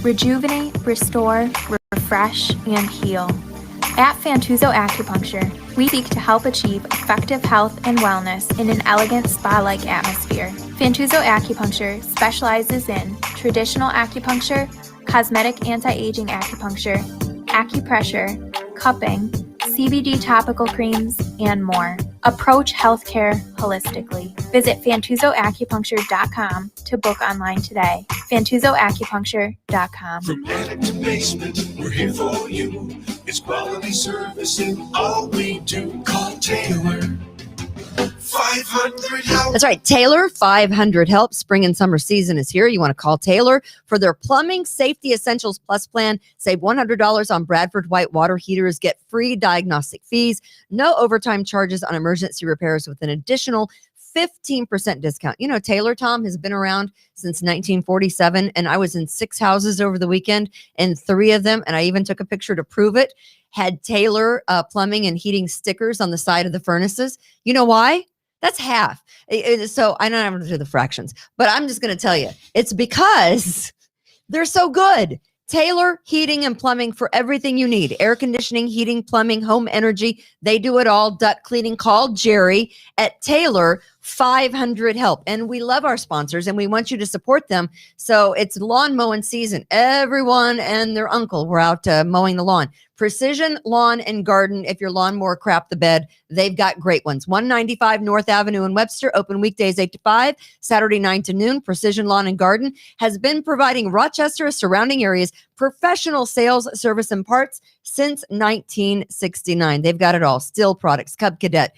Rejuvenate, restore, refresh, and heal. At Fantuzzo Acupuncture, we seek to help achieve effective health and wellness in an elegant spa-like atmosphere. Fantuzzo Acupuncture specializes in traditional acupuncture, cosmetic anti-aging acupuncture, acupressure, cupping, CBD topical creams, and more. Approach healthcare holistically. Visit FantuzzoAcupuncture.com to book online today. FantuzzoAcupuncture.com. From attic to basement, we're here for you. It's quality service in all we do. Call Taylor. 500 help. That's right. Taylor 500 help. Spring and summer season is here. You want to call Taylor for their Plumbing Safety Essentials Plus plan. Save $100 on Bradford White water heaters. Get free diagnostic fees. No overtime charges on emergency repairs with an additional 15% discount. You know, Taylor, Tom, has been around since 1947, and I was in 6 houses over the weekend, and 3 of them, and I even took a picture to prove it, had Taylor plumbing and heating stickers on the side of the furnaces. You know why? That's half. So I don't have to do the fractions, but I'm just going to tell you, it's because they're so good. Taylor Heating and Plumbing for everything you need. Air conditioning, heating, plumbing, home energy. They do it all. Duct cleaning. Call Jerry at Taylor 500 help. And we love our sponsors and we want you to support them. So it's lawn mowing season. Everyone and their uncle were out mowing the lawn. Precision Lawn and Garden. If your lawnmower crap the bed, they've got great ones. 195 North Avenue in Webster, open weekdays 8 to 5, Saturday 9 to noon. Precision Lawn and Garden has been providing Rochester surrounding areas professional sales, service, and parts since 1969. They've got it all. Steel products, Cub Cadet,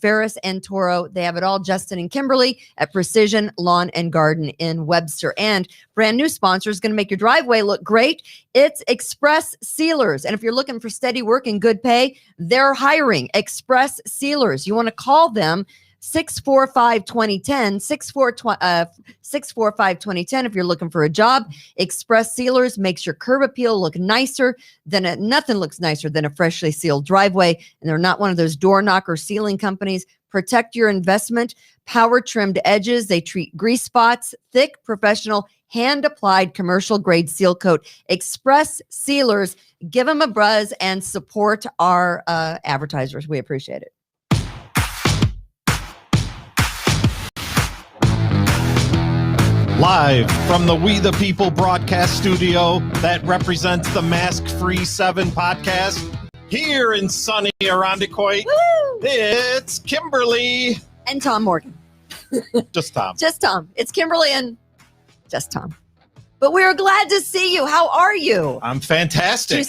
Ferris and Toro. They have it all. Justin and Kimberly at Precision Lawn and Garden in Webster. And brand new sponsor is going to make your driveway look great. It's Express Sealers. And if you're looking for steady work and good pay, they're hiring Express Sealers. You want to call them 645-2010, 645-2010 if you're looking for a job. Express Sealers makes your curb appeal look nicer than nothing looks nicer than a freshly sealed driveway. And they're not one of those door knocker sealing companies. Protect your investment. Power trimmed edges. They treat grease spots. Thick, professional, hand-applied commercial grade seal coat. Express Sealers. Give them a buzz and support our advertisers. We appreciate it. Live from the We the People broadcast studio that represents the Mask-Free 7 podcast here in sunny Irondequoit. Woo! It's Kimberly. And Tom Morgan. Just Tom. Just Tom. It's Kimberly and just Tom. But we're glad to see you. How are you? I'm fantastic.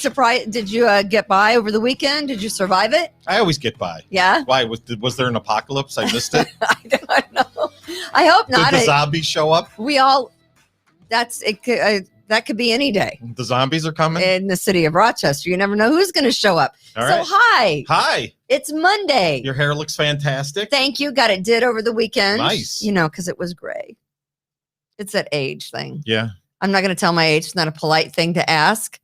Did you get by over the weekend? Did you survive it? I always get by. Yeah? Why? Was there an apocalypse? I missed it? I don't know. I hope not. Did the zombies show up? That could be any day. The zombies are coming? In the city of Rochester. You never know who's going to show up. All right. So hi. Hi. It's Monday. Your hair looks fantastic. Thank you. Got it did over the weekend. Nice. You know, because it was gray. It's that age thing. Yeah. I'm not going to tell my age. It's not a polite thing to ask,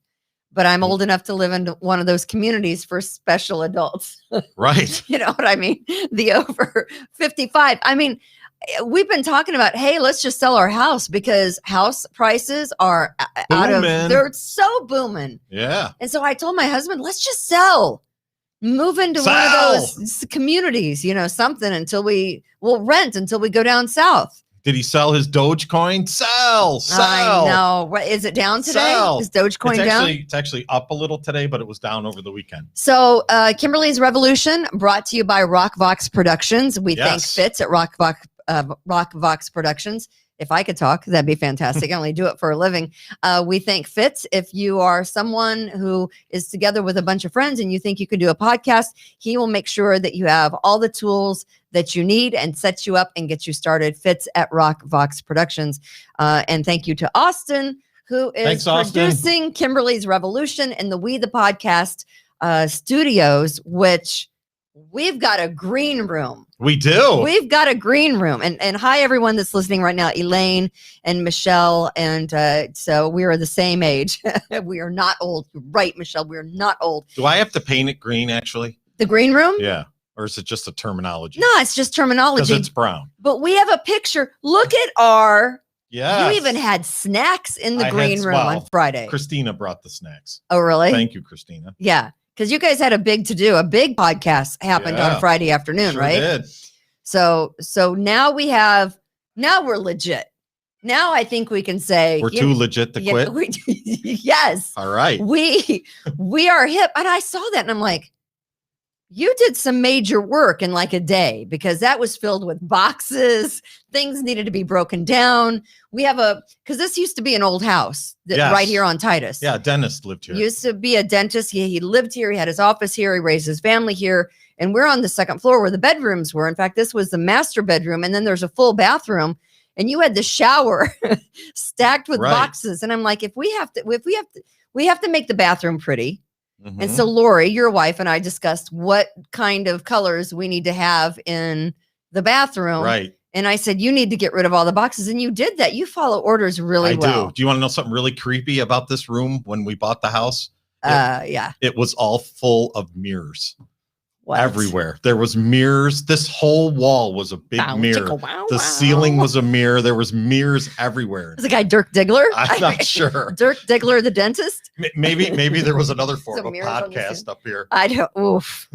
but I'm old enough to live in one of those communities for special adults. Right. You know what I mean? The over 55. I mean, we've been talking about, hey, let's just sell our house because house prices are they're so booming. Yeah. And so I told my husband, let's just sell. Move into one of those communities, something we'll rent until we go down south. Did he sell his Dogecoin? Sell. I know. Is it down today? Sell. Is Dogecoin down? It's actually up a little today, but it was down over the weekend. So Kimberly's Revolution brought to you by Rockvox Productions. We thank Fitz at Rockvox Productions. If I could talk, that'd be fantastic. I only do it for a living. We thank Fitz. If you are someone who is together with a bunch of friends and you think you could do a podcast, he will make sure that you have all the tools that you need and set you up and get you started. Fitz at Rockvox Productions. And thank you to Austin, who is producing Kimberly's Revolution in the We the Podcast studios, which we've got a green room. We do. We've got a green room. And hi, everyone that's listening right now, Elaine and Michelle. And so we are the same age. We are not old. You're right, Michelle. We're not old. Do I have to paint it green, actually? The green room? Yeah. Or is it just a terminology? No, it's just terminology. Because it's brown. But we have a picture. Look at our Yeah. You even had snacks in the I green had- room well, on Friday. Christina brought the snacks. Oh, really? Thank you, Christina. Yeah. Because you guys had a big to do. A big podcast happened Yeah. on Friday afternoon, Sure right? did. So now we're legit. Now I think we can say We're too legit to quit. Yes. All right. We are hip. And I saw that and I'm like, you did some major work in like a day, because that was filled with boxes. Things needed to be broken down. We have because this used to be an old house Yes. right here on Titus. Yeah, dentist lived here. Used to be a dentist. He lived here. He had his office here. He raised his family here. And we're on the second floor where the bedrooms were. In fact, this was the master bedroom. And then there's a full bathroom. And you had the shower stacked with Right. boxes. And I'm like, we have to make the bathroom pretty. Mhm. And so Lori, your wife, and I discussed what kind of colors we need to have in the bathroom. Right. And I said, you need to get rid of all the boxes. And you did that. You follow orders really I well. do. Do you want to know something really creepy about this room when we bought the house? Yeah. It was all full of mirrors What? everywhere. There was mirrors. This whole wall was a big Bow, mirror. chicka, wow, The wow. ceiling was a mirror. There was mirrors everywhere. Was the guy Dirk Diggler? I'm not sure. Dirk Diggler, the dentist? Maybe there was another form Some of mirrors on the podcast ceiling. up here. I don't. Oof.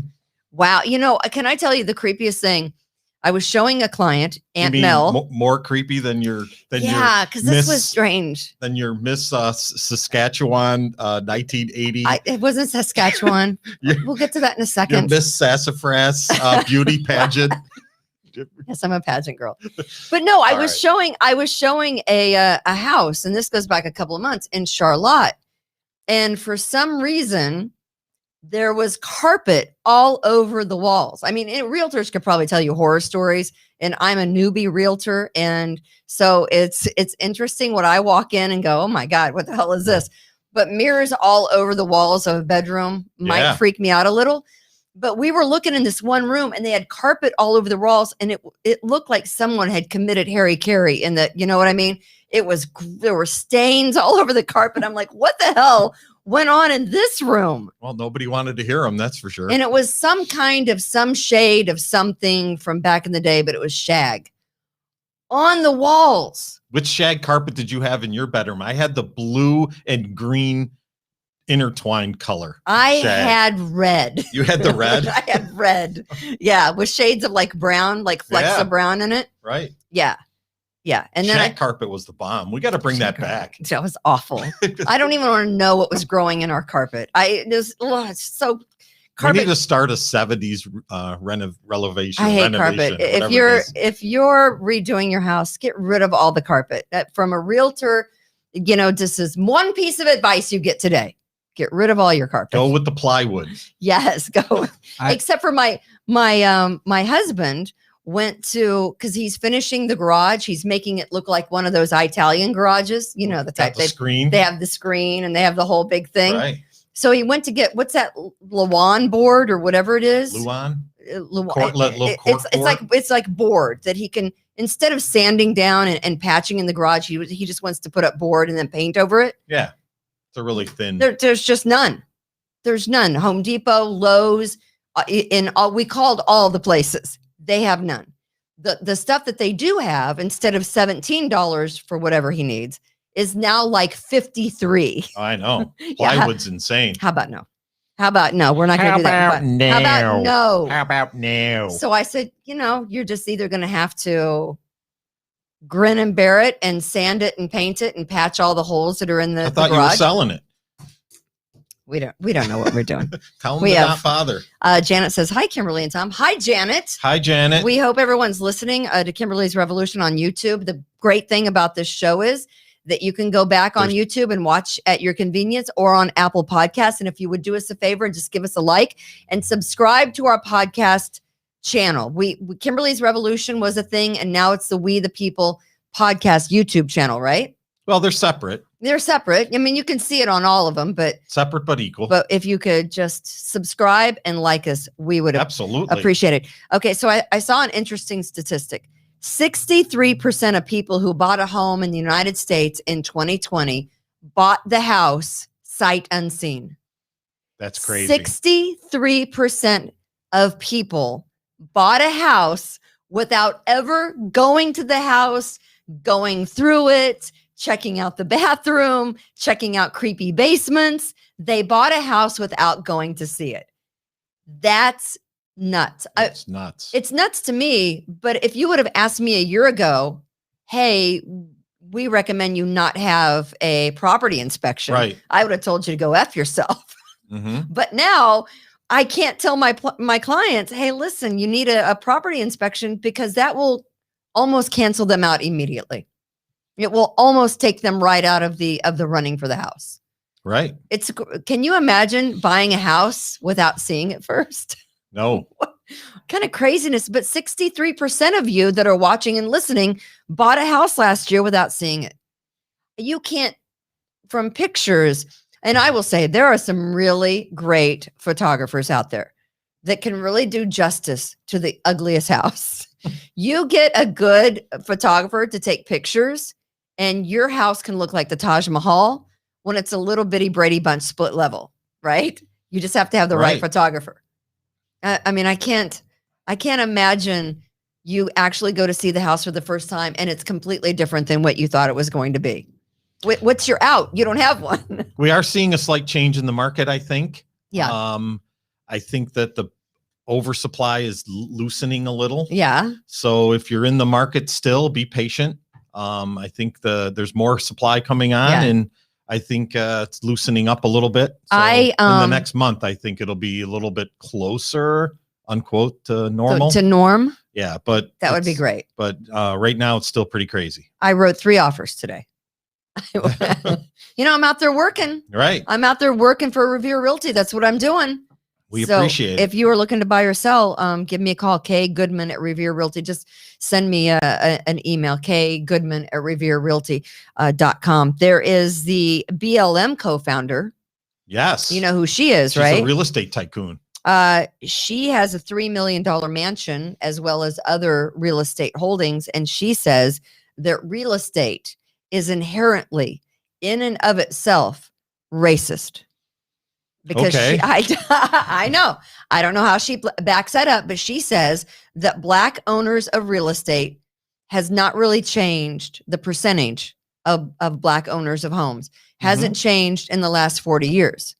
Wow. You know, can I tell you the creepiest thing? I was showing a client, You Aunt mean Mel. more creepy than your Yeah, because this was Miss- strange. Miss Saskatchewan 1980. It wasn't Saskatchewan. Your- We'll get to that in a your second. Miss Sassafras beauty pageant. Yes, I'm a pageant girl. But no, I All was right. showing a house, and this goes back a couple of months in Charlotte. And for some reason, there was carpet all over the walls. I mean, realtors could probably tell you horror stories, and I'm a newbie realtor, and so it's interesting when I walk in and go, "Oh my God, what the hell is this?" But mirrors all over the walls of a bedroom might Yeah. freak me out a little. But we were looking in this one room, and they had carpet all over the walls, and it looked like someone had committed Harry Carey in the, you know what I mean? There were stains all over the carpet. I'm like, what the hell went on in this room? Well, nobody wanted to hear them, that's for sure. And it was some shade of something from back in the day, but it was shag on the walls. Which shag carpet did you have in your bedroom? I had the blue and green intertwined color. I shag. had red. You had the red? I had red. Yeah, with shades of like brown, like flecks Yeah. of brown in it. Right. Yeah. Yeah. And then Shag carpet was the bomb. We got to bring that back. That was awful. I don't even want to know what was growing in our carpet. It's so We carpet. need to start a 70s renovation. I hate carpet. renovation, If you're redoing your house, get rid of all the carpet. That from a realtor, this is one piece of advice you get today. Get rid of all your carpet. Go with the plywood. Yes, go. I- Except for my husband went to, because he's finishing the garage. He's making it look like one of those Italian garages. You know, the type Got the screen. they have the screen and they have the whole big thing. Right. So he went to get, what's that, Luan board or whatever it is? Luan. Luan. Little It's like board that he can, instead of sanding down and patching in the garage, he just wants to put up board and then paint over it. Yeah. It's a really thin. There's just none. There's none. Home Depot, Lowe's, we called all the places. They have none. The stuff that they do have, instead of $17 for whatever he needs, is now like $53. I know. Yeah. Plywood's insane. How about no? How about no? We're not going to do that. How about no? How about no? So I said, you're just either going to have to grin and bear it and sand it and paint it and patch all the holes that are in the I thought you were garage. selling it. We don't know what we're doing. Tell them We to have- not bother. Janet says, hi, Kimberly and Tom. Hi, Janet. Hi, Janet. We hope everyone's listening to Kimberly's Revolution on YouTube. The great thing about this show is that you can go back on YouTube and watch at your convenience, or on Apple Podcasts. And if you would do us a favor and just give us a like and subscribe to our podcast channel. Kimberly's Revolution was a thing, and now it's the We the People podcast YouTube channel, right? Well, they're separate. They're separate. I mean, you can see it on all of them, but Separate but equal. if you could just subscribe and like us, we would Absolutely. appreciate it. Okay, so I saw an interesting statistic. 63% of people who bought a home in the United States in 2020 bought the house sight unseen. That's crazy. 63% of people bought a house without ever going to the house, going through it, checking out the bathroom, checking out creepy basements. They bought a house without going to see it. That's nuts. It's nuts. It's nuts to me. But if you would have asked me a year ago, hey, we recommend you not have a property inspection, Right. I would have told you to go F yourself. Mhm. But now I can't tell my clients, hey, listen, you need a property inspection, because that will almost cancel them out immediately. It will almost take them right out of the running for the house. Right. Can you imagine buying a house without seeing it first? No. Kind of craziness. But 63% of you that are watching and listening bought a house last year without seeing it. You can't, from pictures. And I will say there are some really great photographers out there that can really do justice to the ugliest house. You get a good photographer to take pictures, and your house can look like the Taj Mahal when it's a little bitty Brady Bunch split level, right? You just have to have the right photographer. I mean, I can't imagine you actually go to see the house for the first time and it's completely different than what you thought it was going to be. What's your out? You don't have one. We are seeing a slight change in the market, I think. Yeah. I think that the oversupply is loosening a little. Yeah. So if you're in the market still, be patient. I think there's more supply coming on, and I think it's loosening up a little bit. So in the next month, I think it'll be a little bit closer, unquote, to normal. To norm? Yeah, but that would be great. But right now, it's still pretty crazy. I wrote 3 offers today. I'm out there working. Right. I'm out there working for Revere Realty. That's what I'm doing. We appreciate it. If you are looking to buy or sell, give me a call, Kay Goodman at Revere Realty. Just send me an email, kgoodman@revererealty.com. There is the BLM co-founder. Yes. You know who she is, She's right? a real estate tycoon. She has a $3 million mansion as well as other real estate holdings. And she says that real estate is inherently, in and of itself, racist. Because I know, I don't know how she backs that up, but she says that Black owners of real estate has not really changed. The percentage of Black owners of homes hasn't changed in the last 40 years.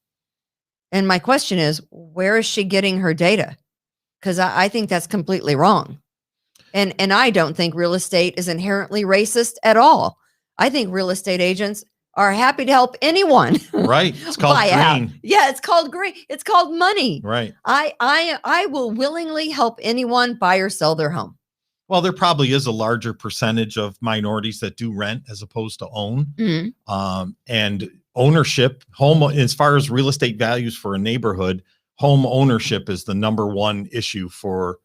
And my question is, where is she getting her data? Because I think that's completely wrong. And I don't think real estate is inherently racist at all. I think real estate agents are happy to help anyone. Right. It's called green. Yeah, it's called green. It's called money. Right. I will willingly help anyone buy or sell their home. Well, there probably is a larger percentage of minorities that do rent as opposed to own. And ownership, home, as far as real estate values for a neighborhood, home ownership is the number one issue for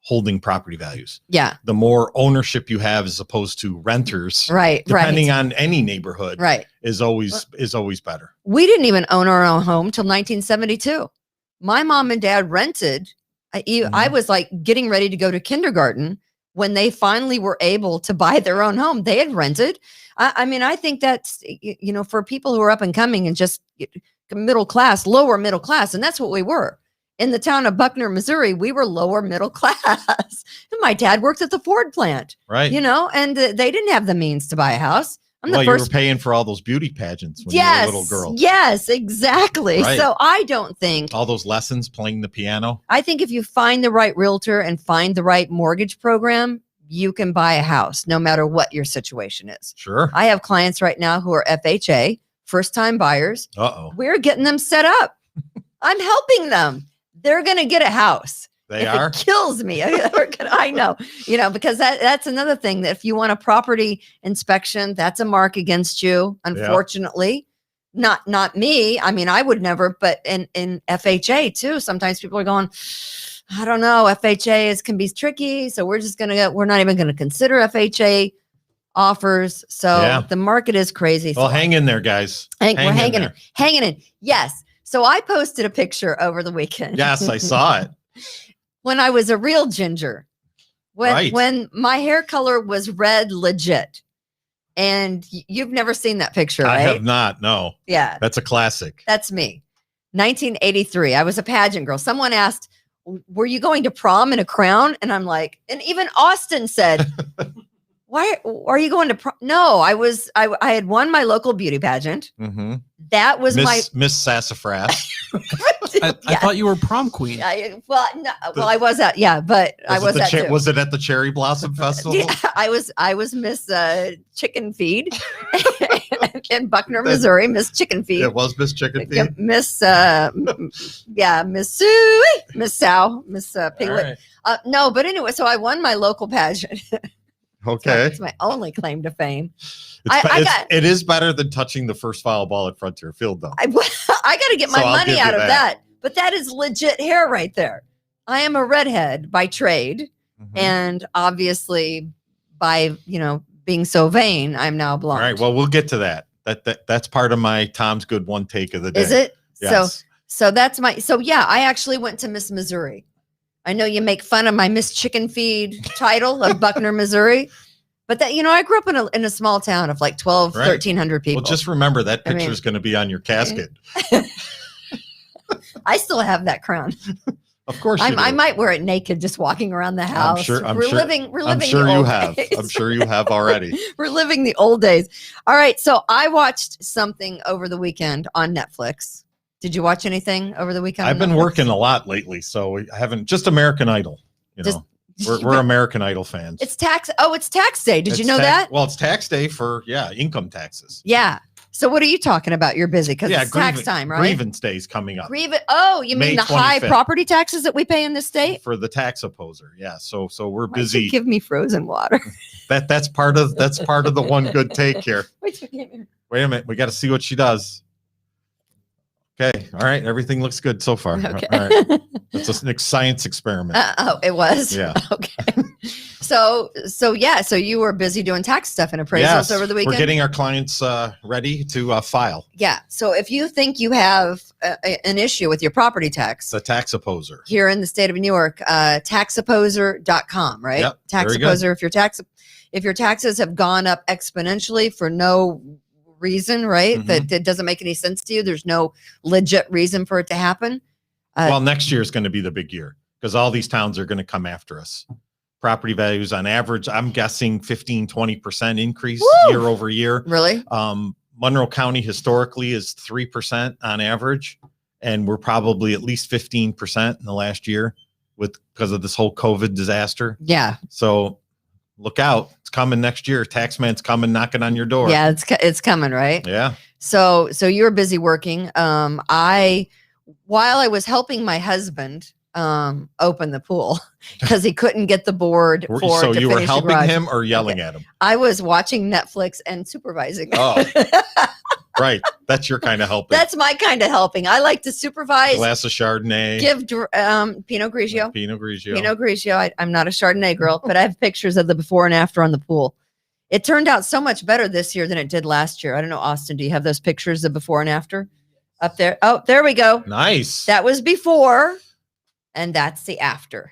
holding property values. Yeah. The more ownership you have as opposed to renters, depending on any neighborhood, is always better. We didn't even own our own home till 1972. My mom and dad rented. I was like getting ready to go to kindergarten when they finally were able to buy their own home. They had rented. I mean, I think that's, for people who are up and coming and just middle class, lower middle class, and that's what we were. In the town of Buckner, Missouri, we were lower middle class. And my dad worked at the Ford plant, right? And they didn't have the means to buy a house. You were paying for all those beauty pageants when you were a little girl. Yes, exactly. Right. So I don't think all those lessons playing the piano. I think if you find the right realtor and find the right mortgage program, you can buy a house no matter what your situation is. Sure. I have clients right now who are FHA, first-time buyers. We're getting them set up. I'm helping them. They're going to get a house. It kills me. I know, because that's another thing, that if you want a property inspection, that's a mark against you. Unfortunately, not me. I mean, I would never, but in FHA too, sometimes people are going, I don't know, FHA can be tricky. So we're not even going to consider FHA offers. So the market is crazy. Well, hang in there, guys. We're hanging in. Yes. So I posted a picture over the weekend. Yes, I saw it. When I was a real ginger, when my hair color was red legit. And you've never seen that picture, right? I have not, no. Yeah. That's a classic. That's me. 1983. I was a pageant girl. Someone asked, were you going to prom in a crown? And I'm like, and even Austin said, Why are you going to? No, I had won my local beauty pageant. Mm-hmm. That was Miss Sassafras. I thought you were prom queen. I was at, but I was at too. Was it at the Cherry Blossom Festival? Yeah, I was Miss Chicken Feed in Buckner, Missouri. Miss Chicken Feed. It was Miss Chicken Feed. Yeah, Miss Sue, Miss Sal, Miss Piglet. Right. No, but anyway, so I won my local pageant. Okay. It's my only claim to fame. It is better than touching the first foul ball at Frontier Field, though. I got to get my money out of that. But that is legit hair right there. I am a redhead by trade. Mhm. And obviously by, being so vain, I'm now blonde. All right. Well, we'll get to that. That's part of my Tom's Good one take of the day. Is it? Yes. So that's I actually went to Miss Missouri. I know you make fun of my Miss Chicken Feed title of Buckner, Missouri, but that, I grew up in a small town of like 12, Right. 1,300 people. Well, just remember that picture is going to be on your casket. I still have that crown. Of course, you do. I might wear it naked, just walking around the house. I'm sure reliving I'm the sure you old have. days. I'm sure you have already. Reliving the old days. All right. So I watched something over the weekend on Netflix. Did you watch anything over the weekend? I've been working a lot lately, so I haven't. Just American Idol. We're American Idol fans. It's tax. Oh, it's tax day. Did you know that? Well, it's tax day for income taxes. Yeah. So what are you talking about? You're busy because it's tax time, right? Grievance day is coming up. Oh, you May mean the high 25th. property taxes that we pay in this state? For the tax opposer. Yeah. So we're Why'd you busy. give me frozen water. That's part of the one good take here. Why'd you give me- Wait a minute. We got to see what she does. Okay. All right. Everything looks good so far. Okay. All right. It's a science experiment. It was. Yeah. Okay. So you were busy doing tax stuff and appraisals Yes, over the weekend. we're getting our clients ready to file. Yeah. So if you think you have an issue with your property tax The tax opposer. here in the state of New York, taxopposer.com, right? Yep, Tax very good. opposer. If your taxes have gone up exponentially for no reason, right? Mhm. That it doesn't make any sense to you. There's no legit reason for it to happen. Well, next year is going to be the big year because all these towns are going to come after us. Property values on average, I'm guessing 15-20% increase Woo! year over year. Really? Monroe County historically is 3% on average, and we're probably at least 15% in the last year because of this whole COVID disaster. Yeah. So look out. It's coming next year. Taxman's coming knocking on your door. Yeah. It's coming, right? Yeah. So you were busy working. While I was helping my husband open the pool because he couldn't get the board So to you were finish the helping garage. him or yelling at him? I was watching Netflix and supervising. Oh, right. That's your kind of helping. That's my kind of helping. I like to supervise, Glass of Chardonnay. give Pinot Grigio. Pinot Grigio. Pinot Grigio. I'm not a Chardonnay girl, but I have pictures of the before and after on the pool. It turned out so much better this year than it did last year. I don't know, Austin, do you have those pictures of before and after up there? Oh, there we go. Nice. That was before, and that's the after.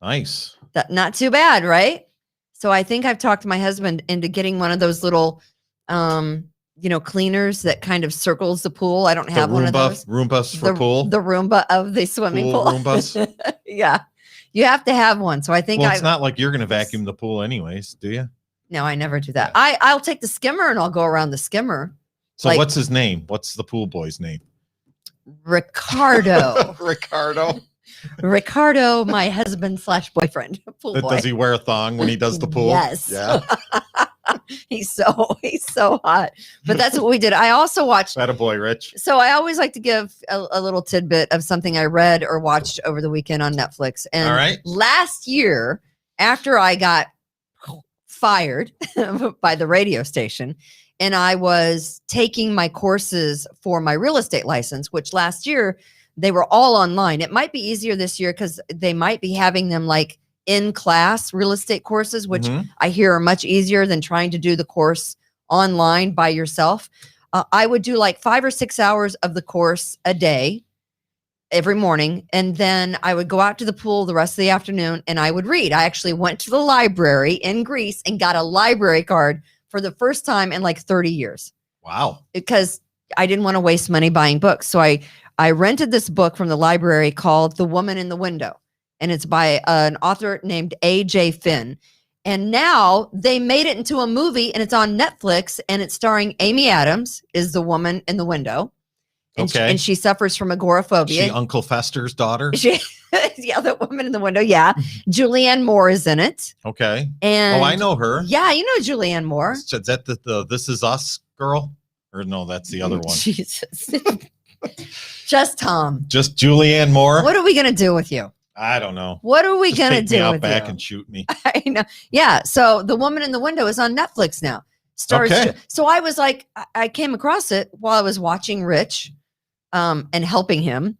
Nice. That not too bad, right? So I think I've talked my husband into getting one of those little cleaners that kind of circles the pool. I don't have one of those. Roombas for pool. The Roomba of the swimming pool. Roombas. Yeah. You have to have one. So I think Well, it's not like you're going to vacuum the pool anyways, do you? No, I never do that. I'll take the skimmer and I'll go around the skimmer. So Like- what's his name? What's the pool boy's name? Ricardo. Ricardo. My husband / boyfriend. Pool boy. Does he wear a thong when he does the pool? Yes. Yeah. He's so hot. But that's what we did. I also watched. That a boy, Rich. So I always like to give a little tidbit of something I read or watched over the weekend on Netflix. And All right. last year, after I got fired by the radio station, and I was taking my courses for my real estate license, which last year they were all online. It might be easier this year because they might be having them like in class real estate courses, which Mhm. I hear are much easier than trying to do the course online by yourself. I would do like 5 or 6 hours of the course a day every morning. And then I would go out to the pool the rest of the afternoon and I would read. I actually went to the library in Greece and got a library card for the first time in like 30 years Wow. because I didn't want to waste money buying books. So I rented this book from the library called The Woman in the Window. And it's by an author named A.J. Finn. And now they made it into a movie and it's on Netflix and it's starring Amy Adams is the woman in the window. And Okay. she suffers from agoraphobia. She Uncle Fester's daughter. Yeah, the woman in the window. Yeah. Julianne Moore is in it. Okay. And Oh, I know her. Yeah, you know Julianne Moore. Is that the This Is Us girl? Or no, that's the other one. Jesus. Just Tom. Just Julianne Moore. What are we gonna do with you? I don't know. What are we Just gonna take me do out with back you? and shoot me. I know. Yeah. So the woman in the window is on Netflix now. Stars. Okay. So I was like, I came across it while I was watching Rich, and helping him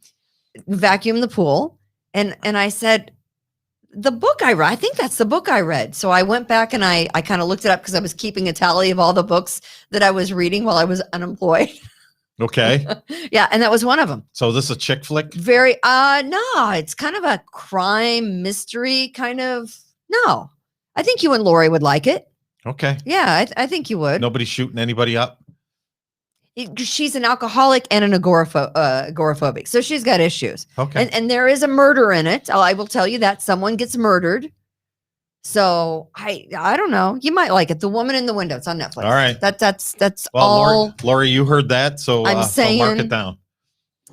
vacuum the pool, and I said, the book I read, I think that's the book I read. So I went back and I kind of looked it up because I was keeping a tally of all the books that I was reading while I was unemployed. Okay. Yeah, and that was one of them. So this is a chick flick? Very no, it's kind of a crime mystery kind of. No, I think you and Lori would like it. Okay. Yeah, I think you would. Nobody's shooting anybody up? She's an alcoholic and an agoraphobic, so she's got issues. Okay. And there is a murder in it. I will tell you that someone gets murdered. So I don't know. You might like it. The Woman in the Window. It's on Netflix. All right. That's Well, all. Lori, you heard that, so I'm so mark saying- it down.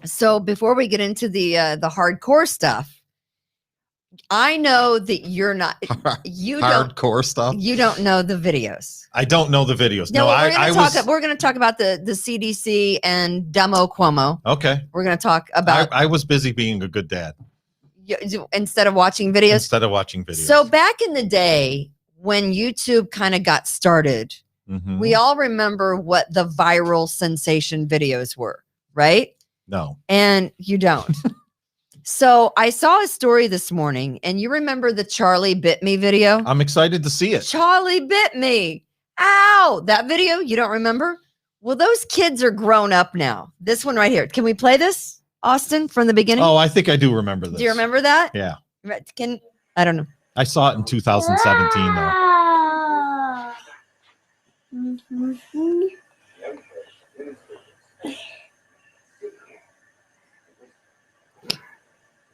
So before we get into the hardcore stuff, I know that you're not. You don't. Hardcore stuff. You don't know the videos. I don't know the videos. No, No, I was we're going to talk about the CDC and Demo Cuomo. okay. We're going to talk about I was busy being a good dad instead of watching videos. instead of watching videos. So back in the day when YouTube kind of got started, Mhm. we all remember what the viral sensation videos were, right? No. And you don't. So I saw a story this morning, and you remember the Charlie Bit Me video? I'm excited to see it. Charlie bit me. Ow! That video, you don't remember? Well, those kids are grown up now. This one right here. Can we play this, Austin, from the beginning? Oh, I think I do remember this. Do you remember that? Yeah. I don't know. I saw it in 2017 though.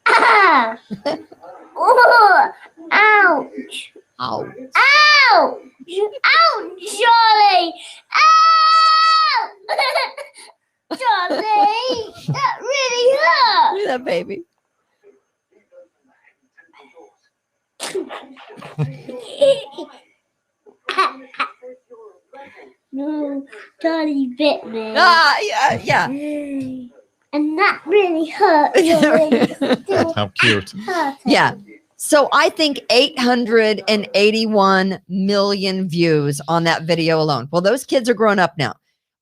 Ah! Oh, ouch! Ow. Ouch! Ouch, Charlie! Ow! Charlie, that really hurt. Look at that baby. No, Charlie bit me. Ah, yeah. And that really hurt. Charlie. Still How cute. hurt. Yeah. So I think 881 million views on that video alone. Well, those kids are grown up now.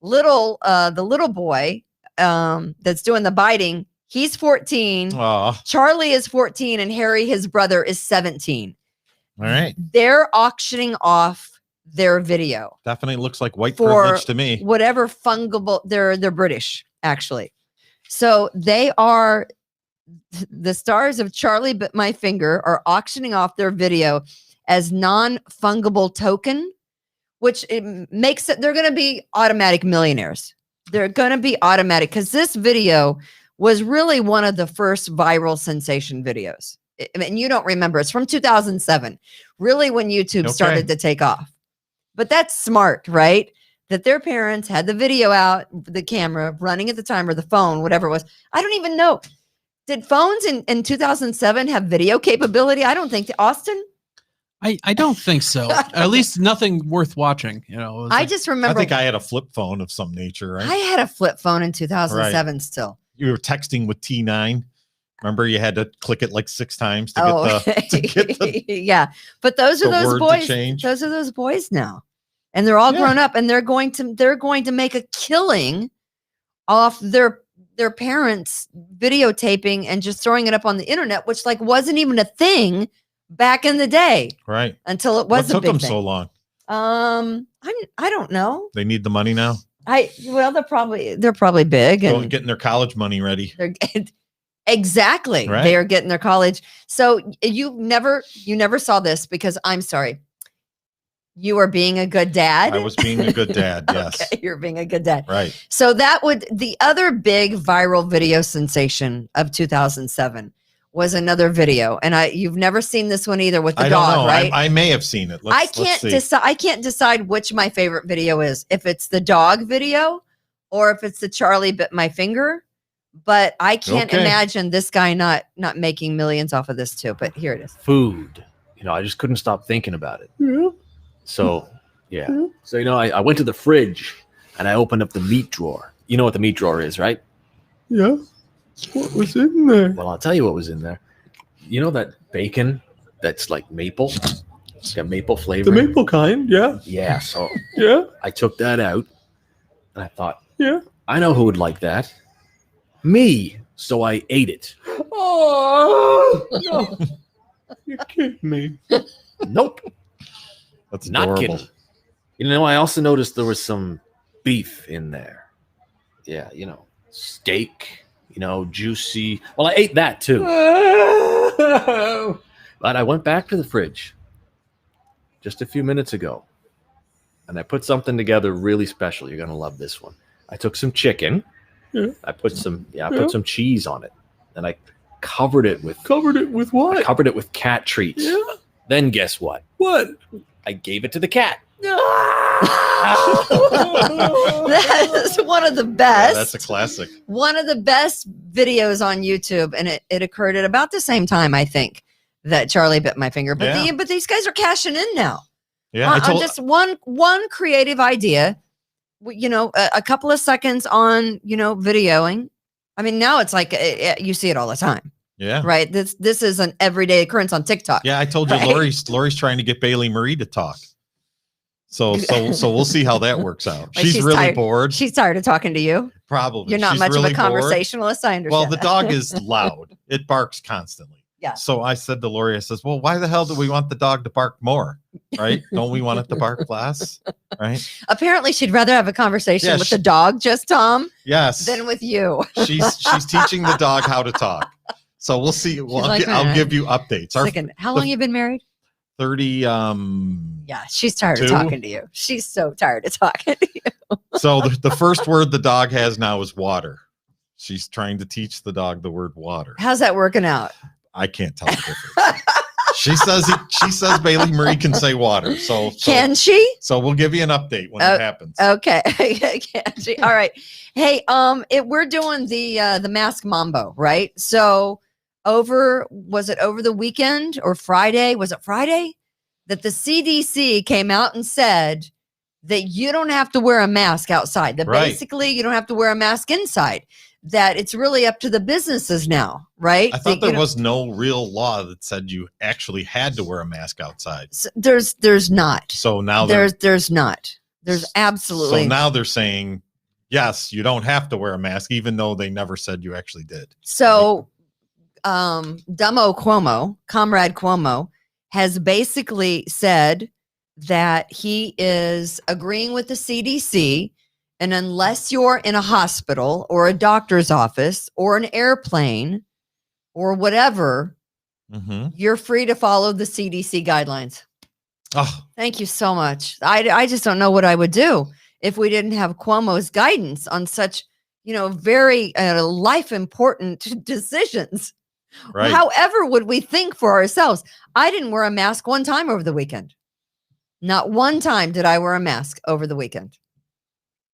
The little boy that's doing the biting, he's 14. Oh, Charlie is 14 and Harry, his brother, is 17. all right. They're auctioning off their video. Definitely looks like white For privilege to me. Whatever fungible, they're British, actually. So they are the stars of Charlie Bit My Finger are auctioning off their video as non-fungible token, which it makes it they're going to be automatic millionaires. They're going to be automatic because this video was really one of the first viral sensation videos. I mean, you don't remember. It's from 2007, really when YouTube started to take off. But that's smart, right? That their parents had the video out, the camera running at the time, or the phone, whatever it was. I don't even know. Did phones in 2007 have video capability? I don't think. Austin? I don't think so. At least nothing worth watching. You know, it was I like- just I remember think I had a flip phone of some nature, right? I had a flip phone in 2007 still. You were texting with T9. Remember, you had to click it like 6 times to Oh, get the, to get the yeah. But those are the those word to boys. change. Those are those boys now. And they're all Yeah. grown up and they're going to make a killing off their parents videotaping and just throwing it up on the internet, which like wasn't even a thing back in the day right. until it What was a took big them thing. so long? I don't know. They need the money now. They're probably big Going and getting their college money ready. they're exactly Right. they are getting their college. So you never saw this because I'm sorry. You are being a good dad. I was being a good dad. Yes. Okay, you're being a good dad. Right. So the other big viral video sensation of 2007 was another video, and you've never seen this one either with the I don't dog, know. right? I may have seen it. I can't decide. I can't decide which my favorite video is. If it's the dog video, or if it's the Charlie bit my finger. But I can't imagine this guy not making millions off of this too. But here it is. Food. I just couldn't stop thinking about it. Hmm? So yeah. So I went to the fridge and I opened up the meat drawer. You know what the meat drawer is, right? Yeah. What was in there? Well, I'll tell you what was in there. You know that bacon that's like maple? It's got maple flavor. The maple kind, yeah. Yeah, so Yeah. I took that out and I thought, Yeah. I know who would like that. Me. So I ate it. Oh, no. You're kidding me. Nope. That's Not adorable. kidding. I also noticed there was some beef in there. Yeah, steak, juicy. Well, I ate that too. But I went back to the fridge just a few minutes ago and I put something together really special. You're going to love this one. I took some chicken. Yeah. I put some cheese on it and I covered it with what? I covered it with cat treats. Yeah. Then guess what? What? I gave it to the cat. That is one of the Yeah, best. that's a classic. One of the best videos on YouTube, and it occurred at about the same time, I think, that Charlie bit my finger. But Yeah. but these guys are cashing in now. Yeah, Just one creative idea. A couple of seconds on videoing. I mean, now it's like you see it all the time, yeah. right? This is an everyday occurrence on TikTok. Yeah, I told you, Right. Lori's trying to get Bailey Marie to talk. So we'll see how that works out. Like, She's really tired. bored. She's tired of talking to you. Probably. You're not She's much really of a bored. conversationalist. I understand. Well, the that. dog is loud. It barks constantly. Yeah. So I said to Lori, I says, well, why the hell do we want the dog to bark more? Right? Don't we want it to bark less? Right? Apparently, she'd rather have a conversation Yeah, with the dog, just Tom, Yes. than with you. She's teaching the dog how to talk. So we'll see. Well, like, I'll give you updates. Our How long you been married? 30 Yeah, she's tired of Two? talking to you. She's so tired of talking to you. So the first word the dog has now is water. She's trying to teach the dog the word water. How's that working out? I can't tell the difference. She says Bailey Marie can say water. So Can she? So we'll give you an update when it happens. Okay. Can she? All right. Hey, we're doing the mask mambo, right? So was it over the weekend or Friday? Was it Friday that the CDC came out and said that you don't have to wear a mask outside, that Right. basically you don't have to wear a mask inside, that it's really up to the businesses now, right? I thought That, there was no real law that said you actually had to wear a mask outside. there's not. So now There's not. There's absolutely So now they're saying, yes, you don't have to wear a mask, even though they never said you actually did. So, Comrade Cuomo, has basically said that he is agreeing with the CDC, and unless you're in a hospital or a doctor's office or an airplane or whatever, Mm-hmm. you're free to follow the CDC guidelines. Oh, Thank you so much. I just don't know what I would do if we didn't have Cuomo's guidance on such, very life important decisions. right. However, would we think for ourselves? I didn't wear a mask one time over the weekend. Not one time did I wear a mask over the weekend.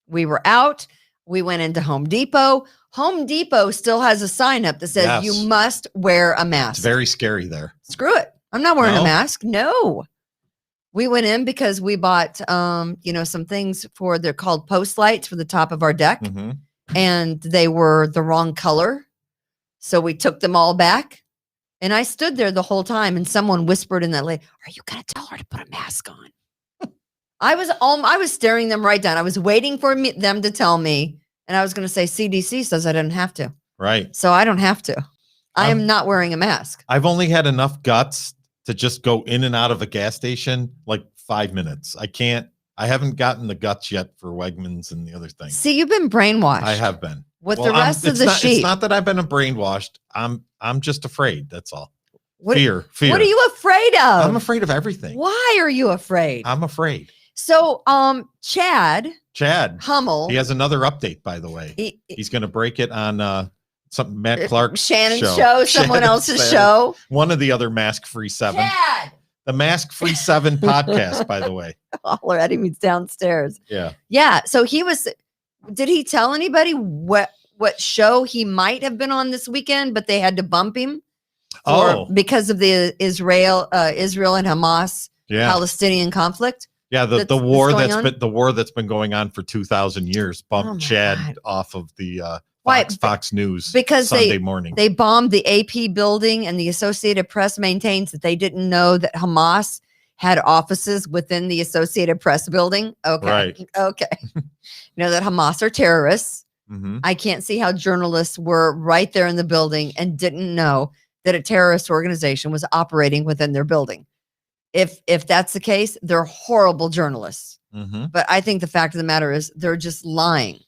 We were out. We went into Home Depot. Home Depot still has a sign up that says Yes. you must wear a It's mask. very scary there. Screw it. I'm not wearing No? a mask. No. We went in because we bought some things they're called post lights for the top of our deck, Mm-hmm. and they were the wrong color. So we took them all back. And I stood there the whole time, and someone whispered in that lady, "Are you going to tell her to put a mask on?" I was staring them right down. I was waiting for them to tell me, and I was going to say, CDC says I didn't have to. Right. So I don't have to. I am not wearing a mask. I've only had enough guts to just go in and out of a gas station like 5 minutes. I haven't gotten the guts yet for Wegmans and the other things. See, you've been brainwashed. I have been. With Well, the rest of the sheep. It's not that I've been brainwashed. I'm just afraid. That's all. What, Fear. What are you afraid of? I'm afraid of everything. Why are you afraid? I'm afraid. So, Chad Chad, Hummel. he has another update, by the way. He's going to break it on Some Matt Clark's Shannon's show, someone Shannon else's said. show. One of the other Mask-Free 7. Chad! The Mask-Free 7 podcast, by the way. Holler at him, he's downstairs. Yeah. Yeah. So did he tell anybody what show he might have been on this weekend, but they had to bump him? Because of the Israel and Hamas Palestinian conflict? Yeah, the war the war that's been going on for 2,000 years bumped Chad God. off of the Fox News because Sunday morning. They bombed the AP building, and the Associated Press maintains that they didn't know that Hamas had offices within the Associated Press building. Okay. Right. Okay. You know that Hamas are terrorists. Mhm. I can't see how journalists were right there in the building and didn't know that a terrorist organization was operating within their building. If that's the case, they're horrible journalists. Mhm. But I think the fact of the matter is they're just lying.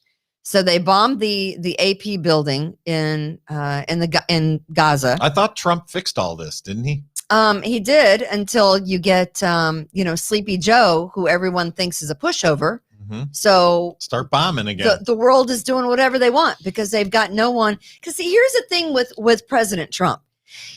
So they bombed the AP building in Gaza. I thought Trump fixed all this, didn't he? He did until you get Sleepy Joe, who everyone thinks is a pushover. Mhm. So Start bombing again. the world is doing whatever they want because they've got no one. Because see, here's the thing with President Trump.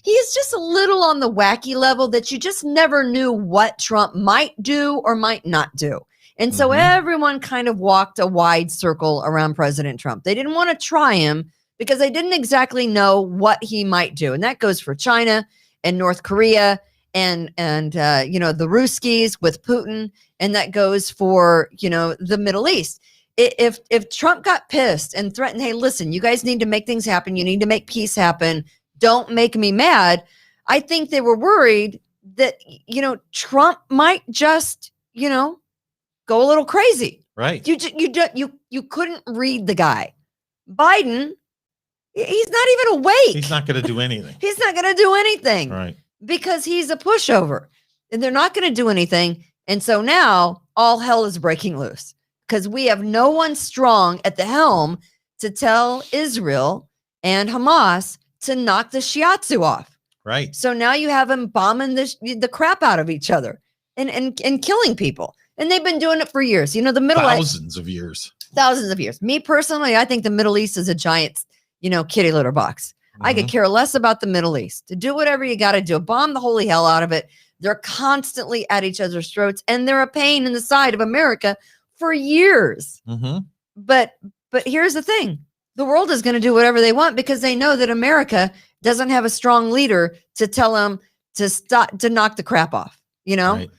He's just a little on the wacky level that you just never knew what Trump might do or might not do. And so everyone kind of walked a wide circle around President Trump. They didn't want to try him because they didn't exactly know what he might do. And that goes for China and North Korea and the Ruskies with Putin. And that goes for, the Middle East. If Trump got pissed and threatened, hey, listen, you guys need to make things happen. You need to make peace happen. Don't make me mad. I think they were worried that, Trump might just, go a little crazy. Right. You couldn't read the guy. Biden, he's not even awake. He's not going to do anything. He's not going to do anything. Right. Because he's a pushover. And they're not going to do anything. And so now all hell is breaking loose because we have no one strong at the helm to tell Israel and Hamas to knock the shiatsu off. Right. So now you have them bombing the crap out of each other and killing people. And they've been doing it for years. The Middle East. Thousands of years. Me personally, I think the Middle East is a giant, kitty litter box. I could care less about the Middle East. To do whatever you got to do. Bomb the holy hell out of it. They're constantly at each other's throats. And they're a pain in the side of America for years. Mm-hmm. But here's the thing. The world is going to do whatever they want because they know that America doesn't have a strong leader to tell them to stop, to knock the crap off. Right.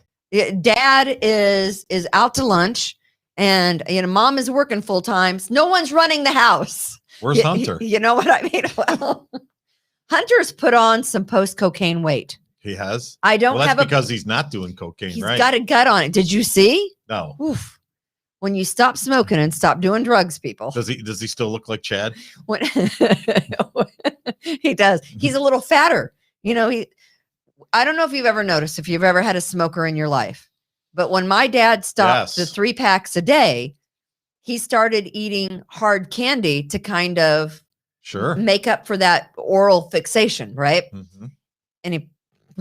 Dad is out to lunch and mom is working full time. So no one's running the house. Where's Hunter? You know what I mean? Well, Hunter's put on some post-cocaine weight. He has? I don't that's have because he's not doing cocaine, he's right? got a gut on it. Did you see? No. Oof. When you stop smoking and stop doing drugs, people. Does he still look like Chad? When, he does. He's a little fatter. I don't know if you've ever noticed, if you've ever had a smoker in your life, but when my dad stopped the 3 packs a day, he started eating hard candy to kind of make up for that oral fixation, right? Mm-hmm. And he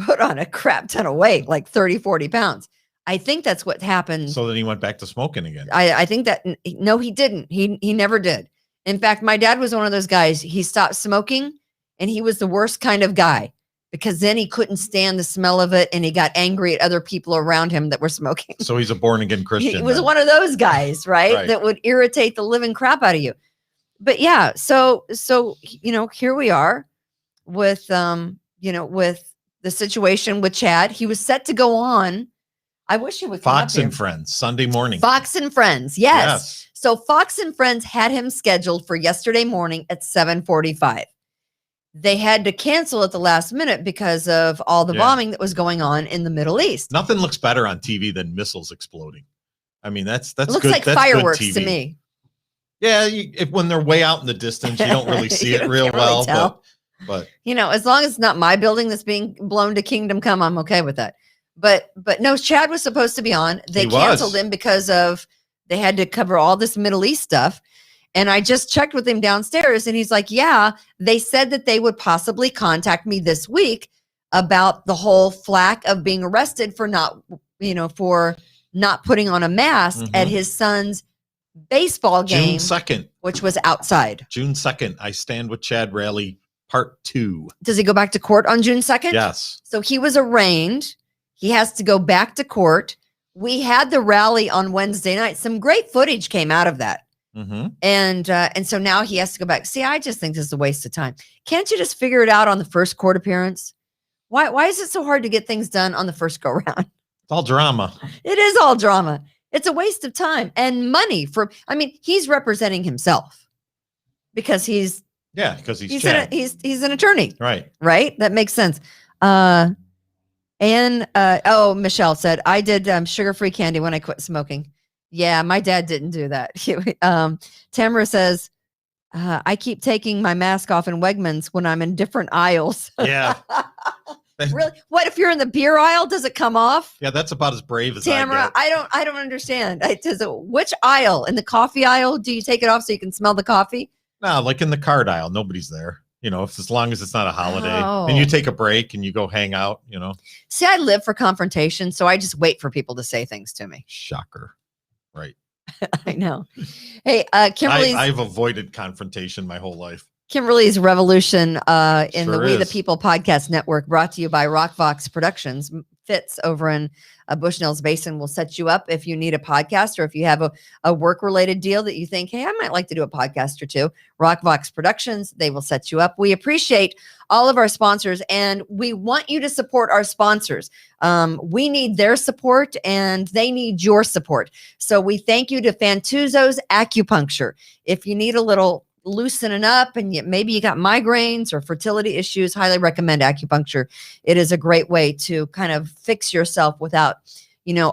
put on a crap ton of weight, like 30, 40 pounds. I think that's what happened. So then he went back to smoking again. I think that, no, he didn't. He never did. In fact, my dad was one of those guys. He stopped smoking and he was the worst kind of guy because then he couldn't stand the smell of it and he got angry at other people around him that were smoking. So he's a born again Christian. He was one of those guys, right? That would irritate the living crap out of you. But yeah, so here we are with with the situation with Chad. He was set to go on. I wish he would come Fox up here. and Friends Sunday morning. Fox and Friends, yes. So Fox and Friends had him scheduled for yesterday morning at 7:45. They had to cancel at the last minute because of all the bombing that was going on in the Middle East. Nothing looks better on TV than missiles exploding. I mean, that's It looks good. like That's fireworks good TV. to me. Yeah, when they're way out in the distance, you don't really see it real can't really well. tell. But As long as it's not my building that's being blown to kingdom come, I'm okay with that. But no, Chad was supposed to be on. They canceled him because they had to cover all this Middle East stuff. And I just checked with him downstairs and he's like, yeah, they said that they would possibly contact me this week about the whole flack of being arrested for not putting on a mask at his son's baseball game, June 2nd. which was outside. June 2nd. I Stand with Chad rally part 2. Does he go back to court on June 2nd? Yes. So he was arraigned. He has to go back to court. We had the rally on Wednesday night. Some great footage came out of that. Mm-hmm. And so now he has to go back. See, I just think this is a waste of time. Can't you just figure it out on the first court appearance? Why is it so hard to get things done on the first go round? It's all drama. It is all drama. It's a waste of time and money he's representing himself because he's He's an attorney, right. right? That makes sense. Michelle said, I did sugar-free candy when I quit smoking. Yeah, my dad didn't do that. Tamara says, I keep taking my mask off in Wegmans when I'm in different aisles. Yeah. Really? What if you're in the beer aisle? Does it come off? Yeah, that's about as brave as Tamara, I get. I don't understand. Which aisle? In the coffee aisle? Do you take it off so you can smell the coffee? No, like in the card aisle, nobody's there. As long as it's not a holiday, Oh. and you take a break and you go hang out. See, I live for confrontation, so I just wait for people to say things to me. Shocker, right? I know. Hey, Kimberly's I've avoided confrontation my whole life. Kimberly's Revolution in the Sure We the is. People podcast network, brought to you by Rockvox Productions. Fitz over in Bushnell's Basin will set you up if you need a podcast or if you have a work-related deal that you think, hey, I might like to do a podcast or two. Rockvox Productions, they will set you up. We appreciate all of our sponsors, and we want you to support our sponsors. We need their support, and they need your support. So we thank you to Fantuzzo's Acupuncture. If you need a little loosening up and maybe you got migraines or fertility issues, highly recommend acupuncture. It is a great way to kind of fix yourself without,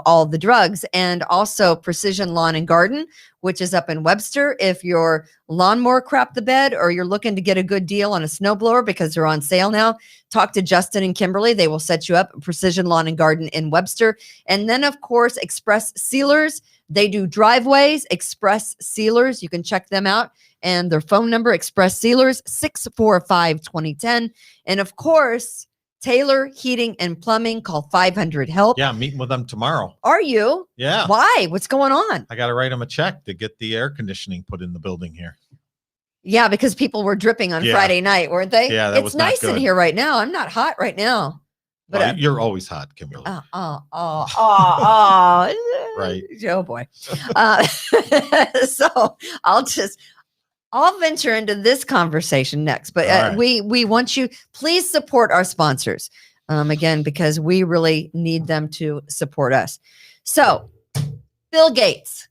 all the drugs. And also Precision Lawn and Garden, which is up in Webster. If your lawnmower crap the bed or you're looking to get a good deal on a snowblower because they're on sale now, talk to Justin and Kimberly. They will set you up. Precision Lawn and Garden in Webster. And then, of course, Express Sealers. They do driveways, Express Sealers. You can check them out. And their phone number, Express Sealers, 645-2010. And of course, Taylor Heating and Plumbing, call 500-HELP. Yeah, I'm meeting with them tomorrow. Are you? Yeah. Why? What's going on? I got to write them a check to get the air conditioning put in the building here. Yeah, because people were dripping on Yeah. Friday night, weren't they? Yeah, that it's was not nice in good. here right now. I'm not hot right now. But Well, you're always hot, Kimberly. Right. Oh boy. So I'll venture into this conversation next, but All right. we want you, please support our sponsors. Again, because we really need them to support us. So Bill Gates.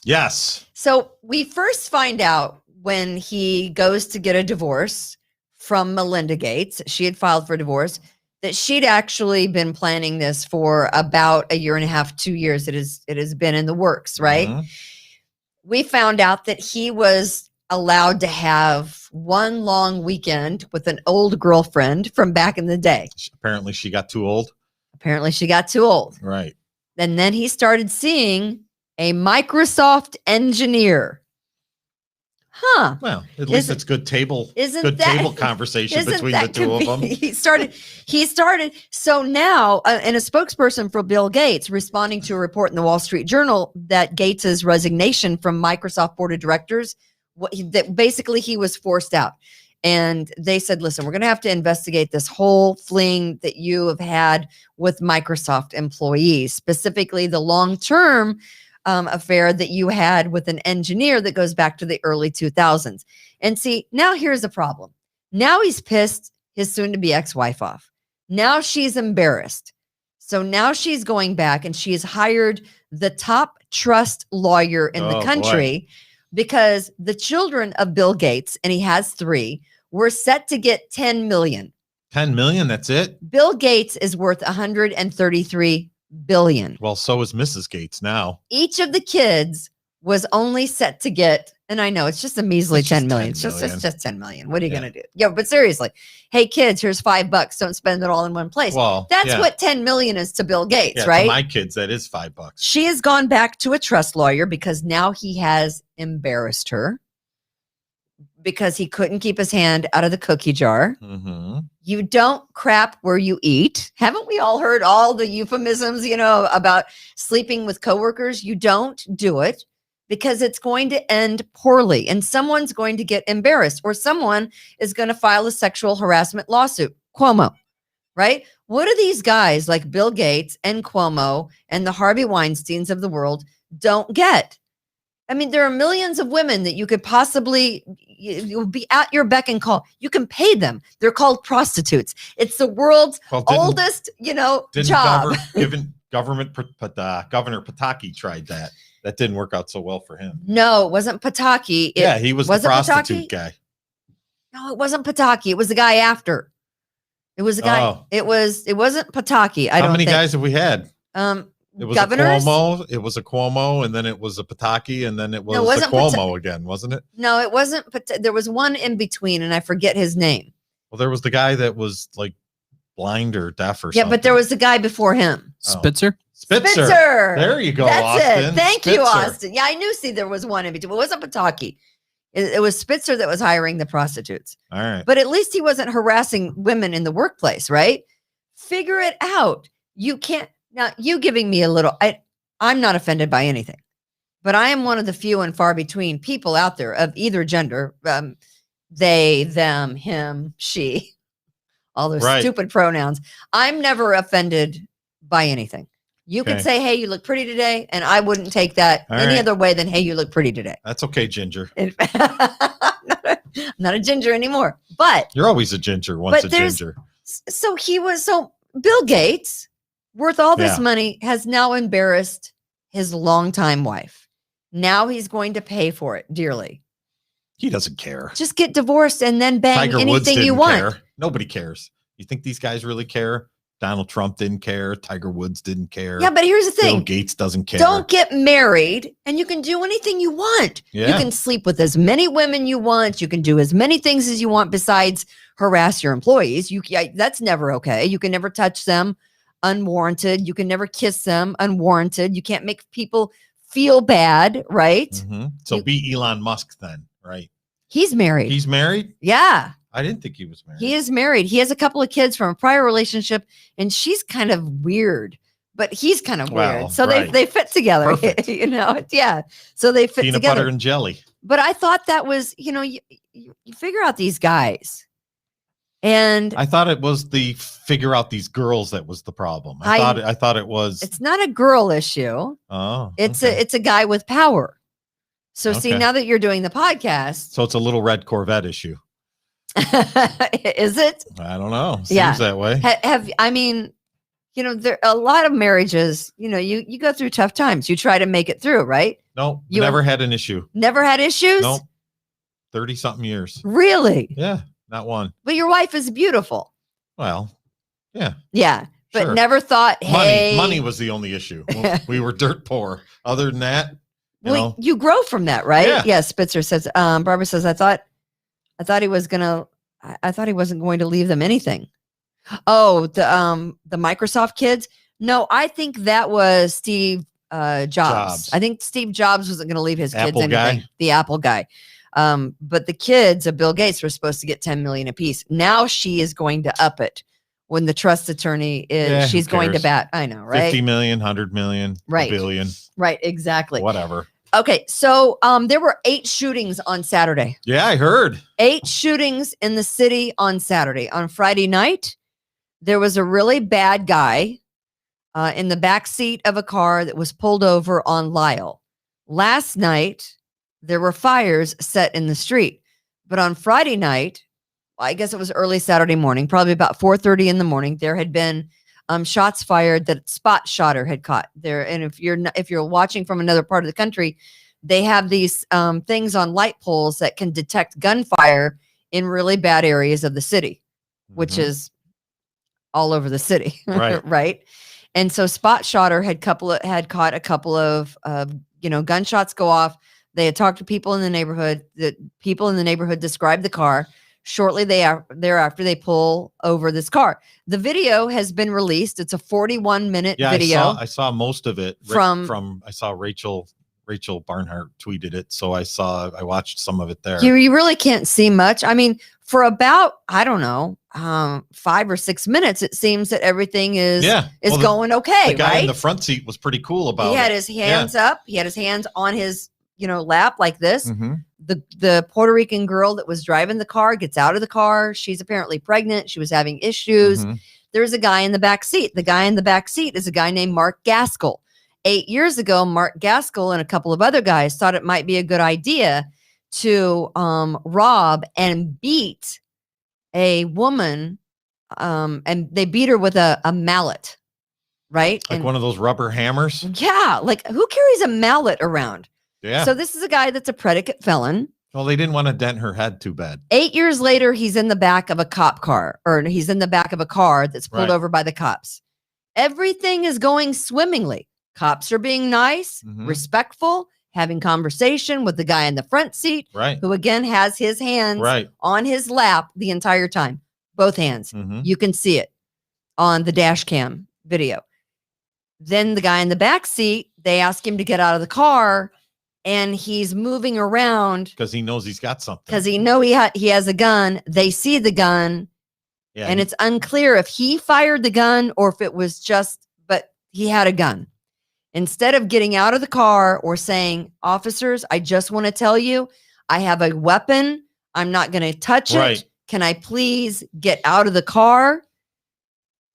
Yes. So we first find out when he goes to get a divorce from Melinda Gates. She had filed for divorce, that she'd actually been planning this for about 1.5 years, 2 years. It has been in the works, right? Mhm. We found out that he was allowed to have one long weekend with an old girlfriend from back in the day. Apparently she got too old. Apparently she got too old. Right. And then he started seeing a Microsoft engineer. Huh. Well, at least Isn't- it's good table Isn't that conversation isn't between the that two of them. He started. So now, and a spokesperson for Bill Gates responding to a report in the Wall Street Journal that Gates's resignation from Microsoft board of directors, that basically he was forced out. And they said, listen, we're going to have to investigate this whole fling that you have had with Microsoft employees, specifically the long-term affair that you had with an engineer that goes back to the early 2000s. And see, now here's the problem. Now he's pissed his soon-to-be ex-wife off. Now she's embarrassed. So now she's going back and she has hired the top trust lawyer in the Oh, country because the children of Bill Gates, and he has 3, were set to get 10 million. 10 million, that's it? Bill Gates is worth 133 billion. Well, so is Mrs. Gates now. Each of the kids was only set to get, and I know it's just a measly It's just 10 million. 10 It's just, million. it's just 10 million. What are you Yeah. going to do? Yeah, but seriously, hey kids, here's $5. Don't spend it all in one place. Well, That's yeah. what 10 million is to Bill Gates, Yeah, right? to my kids, that is $5. She has gone back to a trust lawyer because now he has embarrassed her because he couldn't keep his hand out of the cookie jar. Mm-hmm. You don't crap where you eat. Haven't we all heard all the euphemisms, about sleeping with coworkers? You don't do it. because it's going to end poorly and someone's going to get embarrassed or someone is going to file a sexual harassment lawsuit. Cuomo, right? What do these guys like Bill Gates and Cuomo and the Harvey Weinsteins of the world don't get? I mean, there are millions of women that you could possibly, you'll be at your beck and call. You can pay them. They're called prostitutes. It's the world's oldest, job. Governor Pataki tried that. That didn't work out so well for him. No, it wasn't Pataki. He was the prostitute guy. No, it wasn't Pataki. It was the guy after. It was the guy. Oh. It wasn't Pataki. How many guys have we had? It was governors? a Cuomo. It was a Cuomo, and then it was a Pataki, and then it was a Cuomo again, wasn't it? No, it wasn't. There was one in between, and I forget his name. Well, there was the guy that was like blind or deaf or something. Yeah, but there was the guy before him. Spitzer. Spitzer. There you go, That's Austin. it. Thank you, Spitzer. Austin. Yeah, I knew. See, there was one in between. It wasn't Pataki. It was Spitzer that was hiring the prostitutes. All right. But at least he wasn't harassing women in the workplace, right? Figure it out. You can't. Now, you giving me a little, I'm not offended by anything, but I am one of the few and far between people out there of either gender, they, them, him, she, all those stupid pronouns. I'm never offended by anything. You could say, hey, you look pretty today. And I wouldn't take that any other way than, hey, you look pretty today. That's okay, Ginger. I'm not a ginger anymore, but. You're always a ginger once a ginger. So Bill Gates, worth all this money, has now embarrassed his longtime wife. Now he's going to pay for it dearly. He doesn't care. Just get divorced and then bang Tiger anything Woods you didn't want. care. Nobody cares. You think these guys really care? Donald Trump didn't care. Tiger Woods didn't care. Yeah, but here's the thing. Bill Gates doesn't care. Don't get married and you can do anything you want. Yeah. You can sleep with as many women you want. You can do as many things as you want besides harass your employees. That's never okay. You can never touch them unwarranted. You can never kiss them unwarranted. You can't make people feel bad, right? Mm-hmm. So be Elon Musk then, right? He's married. He's married? Yeah. I didn't think he was married. He is married. He has a couple of kids from a prior relationship, and she's kind of weird, but he's kind of weird. So they fit together, Yeah. So they fit Peanut together. butter and jelly. But I thought that was, you figure out these guys. And I thought it was the figure out these girls that was the problem. I thought it was. It's not a girl issue. Oh, it's a guy with power. So see, now that you're doing the podcast, so it's a little red Corvette issue. Is it? I don't know. Seems that way. There a lot of marriages. You go through tough times. You try to make it through, right? No, you never had an issue. Never had issues. No, 30-something years. Really? Yeah, not one. But your wife is beautiful. Well, yeah. Yeah, but sure. never thought, hey, money was the only issue. We were dirt poor. Other than that, you grow from that, right? Yeah. Yeah. Spitzer says. Barbara says, I thought he was gonna. I thought he wasn't going to leave them anything. Oh, the Microsoft kids. No, I think that was Steve Jobs. I think Steve Jobs wasn't going to leave his kids Apple anything. Guy? The Apple guy. But the kids of Bill Gates were supposed to get 10 million apiece. Now she is going to up it when the trust attorney is. She's going to bat. I know, right? 50 million, 100 million, right? $1 billion. Right. Exactly. Whatever. Okay, so there were 8 shootings on Saturday. Yeah, I heard. 8 shootings in the city on Saturday. On Friday night, there was a really bad guy in the back seat of a car that was pulled over on Lyle. Last night, there were fires set in the street. But on Friday night, I guess it was early Saturday morning, probably about 4:30 in the morning, there had been shots fired that Spot Shotter had caught there. And if you're watching from another part of the country, they have these things on light poles that can detect gunfire in really bad areas of the city, which is all over the city, right? Right. And so Spot Shotter had caught a couple of gunshots go off. They had talked to people in the neighborhood. That people in the neighborhood described the car. Shortly thereafter, they pull over this car. The video has been released. It's a 41-minute video. I saw most of it from I saw Rachel Barnhart tweeted it. So I watched some of it there. You really can't see much. I mean, for about, I don't know, 5 or 6 minutes, it seems that everything is going okay. The guy right? in the front seat was pretty cool about it. He had his hands up. He had his hands on his lap like this. Mhm. The Puerto Rican girl that was driving the car gets out of the car. She's apparently pregnant. She was having issues. Mhm. There's a guy in the back seat. The guy in the back seat is a guy named Mark Gaskell. 8 years ago, Mark Gaskell and a couple of other guys thought it might be a good idea to rob and beat a woman, and they beat her with a mallet, right? Like And one of those rubber hammers. yeah, like who carries a mallet around? Yeah. So this is a guy that's a predicate felon. Well, they didn't want to dent her head too bad. 8 years later, he's in the back of a cop car, or he's in the back of a car that's pulled Right. over by the cops. Everything is going swimmingly. Cops are being nice, Mhm. respectful, having conversation with the guy in the front seat, Right. who again has his hands Right. on his lap the entire time, both hands. Mhm. You can see it on the dash cam video. Then the guy in the back seat, they ask him to get out of the car, and he's moving around Because he knows he's got something. because he has a gun. They see the gun, Yeah. and it's unclear if he fired the gun or if it was but he had a gun. Instead of getting out of the car or saying, officers, I just want to tell you, I have a weapon. I'm not going to touch Right. it. Can I please get out of the car?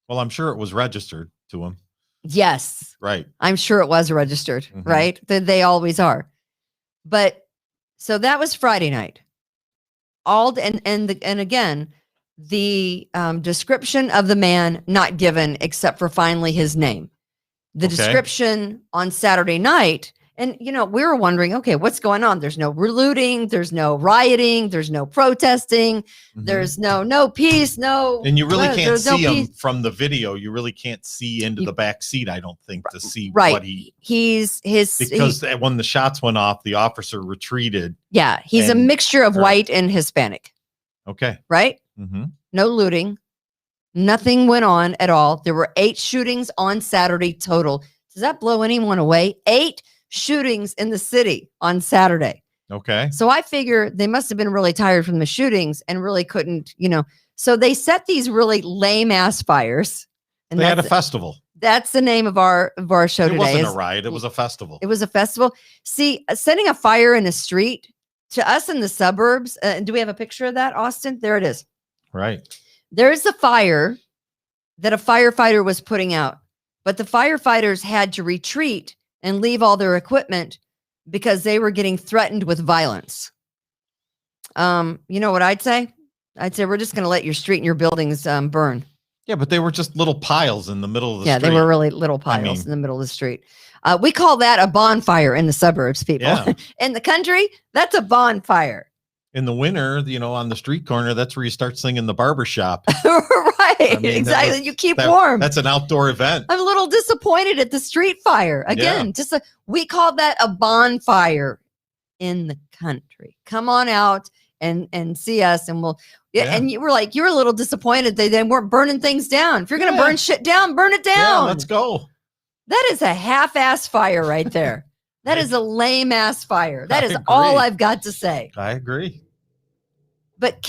Well, I'm sure it was registered to him. Yes, Right. I'm sure it was registered, Mhm. right? They always are. But so that was Friday night. And again, the description of the man not given except for finally his name. The Okay. description on Saturday night, and we were wondering, okay, what's going on? There's no looting, there's no rioting, there's no protesting, Mhm. there's no peace, no. And you really can't there's no see him peace. from the video. You really can't see into You- the back seat, I don't think, to see Right. what he Because when the shots went off, the officer retreated. he's a and- mixture of right. white and Hispanic, Okay. right? Mm-hmm. No looting. Nothing went on at all. There were 8 shootings on Saturday total. Does that blow anyone away? 8 shootings in the city on Saturday. Okay. So I figure they must have been really tired from the shootings and really couldn't, So they set these really lame ass fires. And They had a that's, festival. that's the name of our show It today. wasn't a is- riot. It was a festival. It was a festival. See, setting a fire in a street to us in the suburbs. Do we have a picture of that, Austin? There it is. Right. There's a fire that a firefighter was putting out, but the firefighters had to retreat and leave all their equipment because they were getting threatened with violence. You know what I'd say? I'd say we're just going to let your street and your buildings burn. Yeah, but they were just little piles in the middle of the Yeah, street. they were really little piles mean- in the middle of the street. We call that a bonfire in the suburbs, people. Yeah. In the country, that's a bonfire. In the winter, on the street corner, that's where you start singing the barber shop. Right, mean, that exactly. was- You keep warm. That's an outdoor event. I'm a little disappointed at the street fire. Again, we call that a bonfire in the country. Come on out and see us, and we'll. Yeah. And you were a little disappointed they weren't burning things down. If you're going to Yeah. burn shit down, burn it Yeah, down. let's go. That is a half-ass fire right there. That is a lame-ass fire. That I is all agree. I've got to say. I agree. But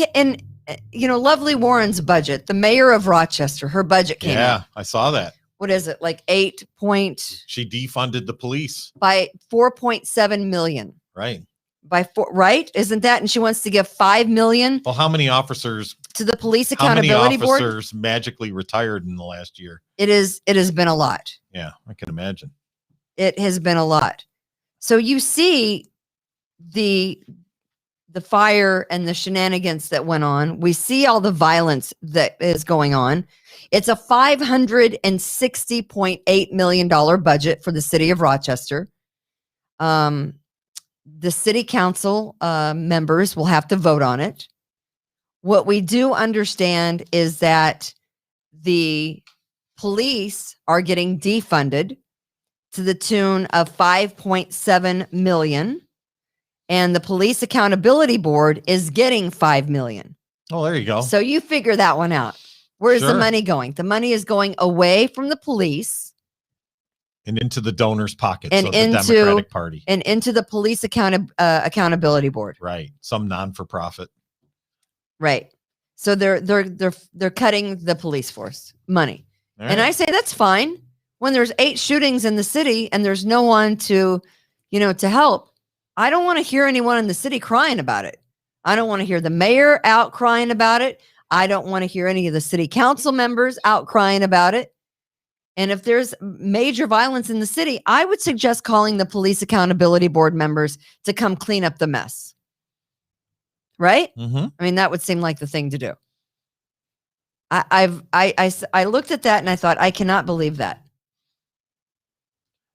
Lovely Warren's budget, the mayor of Rochester, her budget came out. Yeah, I saw that. What is it? Like 8 point She defunded the police. by 4.7 million. Right. Right? Isn't that? And she wants to give 5 million Well, how many officers? to the police How many accountability board. officers magically retired in the last year? It has been a lot. Yeah, I can imagine. It has been a lot. So you see the fire and the shenanigans that went on. We see all the violence that is going on. It's a $560.8 million budget for the city of Rochester. The city council members will have to vote on it. What we do understand is that the police are getting defunded to the tune of 5.7 million, and the police accountability board is getting 5 million. Oh, there you go. So you figure that one out. Where's the Sure. money going? The money is going away from the police And into the donors' pockets And of the into- Democratic Party. and into the police accountability board. Right. Some non-for-profit. Right. So they're cutting the police force money. All And right. I say that's fine when there's 8 shootings in the city and there's no one to help. I don't want to hear anyone in the city crying about it. I don't want to hear the mayor out crying about it. I don't want to hear any of the city council members out crying about it. And if there's major violence in the city, I would suggest calling the police accountability board members to come clean up the mess. Right? Mm-hmm. I mean, that would seem like the thing to do. I looked at that and I thought, I cannot believe that.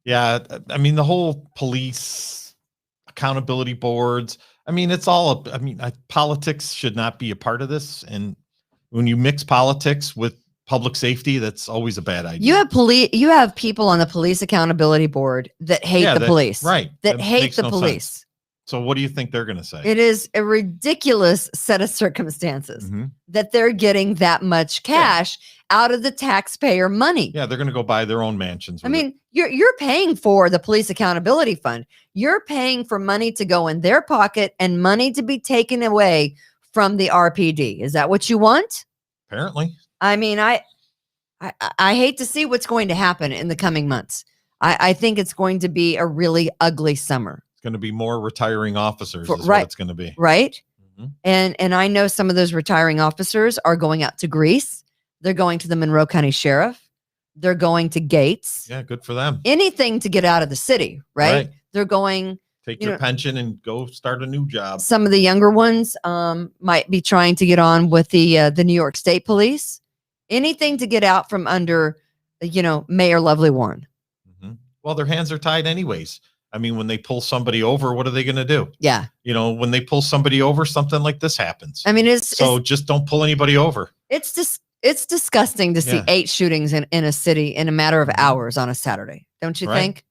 Yeah, I mean the whole police accountability boards. I mean, it's all. Politics should not be a part of this. And when you mix politics with public safety, that's always a bad idea. You have people on the police accountability board that hate the police, right? That hate makes the no police. sense. So what do you think they're going to say? It is a ridiculous set of circumstances Mhm. that they're getting that much cash out of the taxpayer money. Yeah, they're going to go buy their own mansions. I with it. mean, you're paying for the police accountability fund. You're paying for money to go in their pocket and money to be taken away from the RPD. Is that what you want? apparently. I mean, I hate to see what's going to happen in the coming months. I think it's going to be a really ugly summer, It's going to be more retiring officers is right. what it's going to be. right? Mhm. And I know some of those retiring officers are going out to Greece. They're going to the Monroe County Sheriff. They're going to Gates. Yeah, good for them. Anything to get out of the city, right? Right. They're going. Take you your know- pension and go start a new job. Some of the younger ones might be trying to get on with the New York State Police. Anything to get out from under, Mayor Lovely Warren. Mhm. Well, their hands are tied anyways. I mean, when they pull somebody over, what are they going to do? Yeah, When they pull somebody over, something like this happens. I mean it's Just don't pull anybody over. it's just it's disgusting to see Yeah. 8 shootings in a city in a matter of Mhm. hours on a Saturday. Don't you Right. think?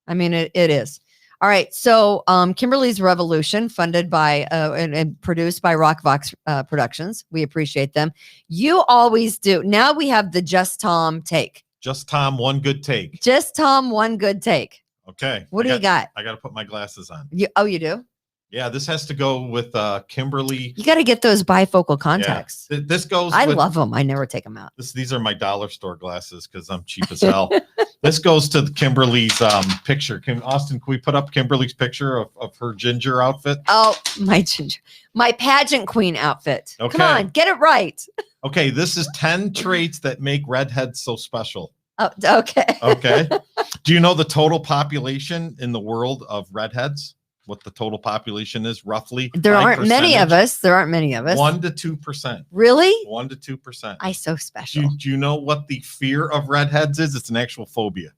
I mean, it is. All right. So Kimberly's Revolution, funded by and produced by Rockvox Productions. We appreciate them. You always do. Now we have the Just Tom take. Just Tom, one good take. Just Tom, one good take. Okay. What do you got? I got to put my glasses on. You do? Yeah, this has to go with Kimberly. You got to get those bifocal contacts. This goes. I with, love them. I never take them out. These are my dollar store glasses because I'm cheap as hell. This goes to Kimberly's picture. Can we put up Kimberly's picture of her ginger outfit? Oh, my pageant queen outfit. Come Okay. on, get it right. Okay, this is 10 traits that make redheads so special. Oh, okay. Okay. Do you know the total population in the world of redheads? What the total population is roughly? There by aren't many of percentage? us. There aren't many of us. 1 to 2%. Really? 1 to 2%. I so Do special. do you know what the fear of redheads is? It's an actual phobia.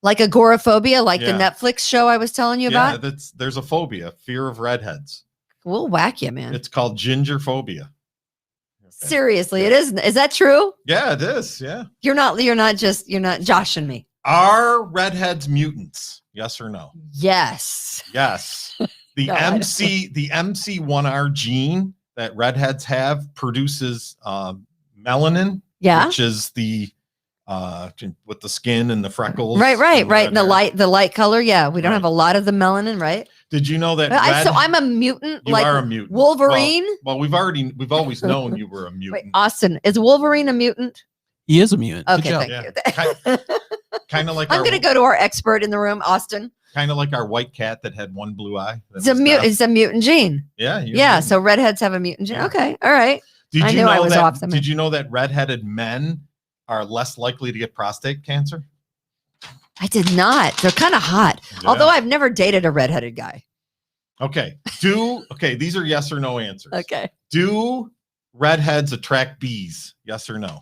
Like agoraphobia, like the Yeah. Netflix show I was telling you Yeah, about. there's a phobia, fear of redheads. We'll whack you, man. It's called ginger phobia. Okay. Seriously, it is. Is that true? Yeah, it is. Yeah. You're not joshing me. Are redheads mutants? Yes or no? Yes. Yes. The No, I don't. the MC1R gene that redheads have produces melanin, Yeah. which is the with the skin and the freckles. Right. and And the red hair. the light color. Yeah. We don't Right. have a lot of the melanin, right? Did you know that? So I'm a mutant, you like are a mutant. Wolverine. Well, we've always known you were a Wait, mutant. Austin, is Wolverine a mutant? He is a mutant. Good Okay, job. thank you. Kind of like I'm going to go to our expert in the room, Austin. kind of like our white cat that had one blue eye. that It's a was mutant. deaf. It's a mutant gene. Yeah. you're a Yeah. mutant. So redheads have a mutant gene. Yeah. Okay. All right. Did I you knew know I was that? off the Did you know that redheaded men are less likely to get prostate cancer? I did not. They're kind of hot. Although I've never dated a redheaded guy. Okay. These are yes or no answers. Okay. Do redheads attract bees? Yes or no?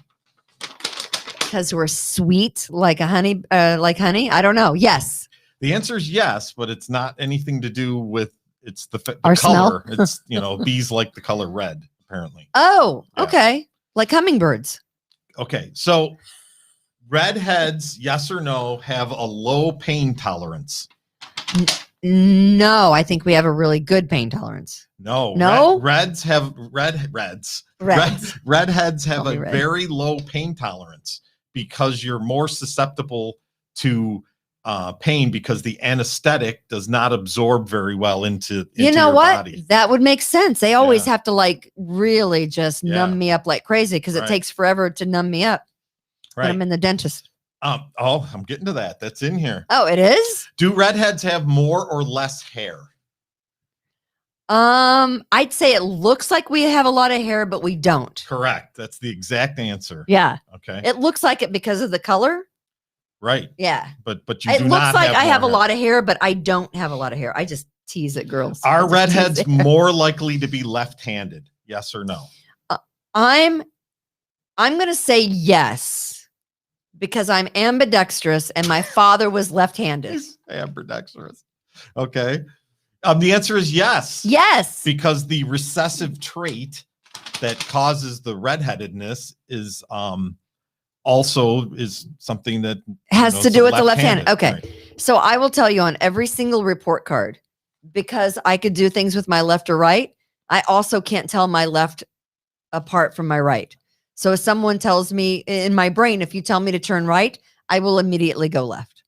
Because we're sweet like honey. I don't know. Yes. The answer is yes, but it's not anything to do with the Our color. It's bees like the color red, apparently. Oh, Yeah. okay. Like hummingbirds. Okay, so redheads, yes or no, have a low pain tolerance. No, I think we have a really good pain tolerance. No. No? Redheads have Reds. redheads have Call me a red. very low pain tolerance because you're more susceptible to pain because the anesthetic does not absorb very well into You know your what? body. That would make sense. They always Yeah. have to like really just Yeah. numb me up like crazy because it Right. takes forever to numb me up when Right. I'm in the dentist. I'm getting to that. That's in here. Oh, it is? Do redheads have more or less hair? I'd say it looks like we have a lot of hair, but we don't. Correct. That's the exact answer. Yeah. Okay. It looks like it because of the color. Right. Yeah. But you It do looks not like I more have a hair. lot of hair, but I don't have a lot of hair. I just tease it, girls. I Are just redheads tease it. more likely to be left-handed? Yes or no? I'm going to say yes because I'm ambidextrous and my father was left-handed. He's ambidextrous. Okay. The answer is yes. Yes. Because the recessive trait that causes the redheadedness is also is something that Has to do with the left-handed. left-handed. Okay. Right. So I will tell you on every single report card, because I could do things with my left or right, I also can't tell my left apart from my right. So if someone tells me in my brain, if you tell me to turn right, I will immediately go left.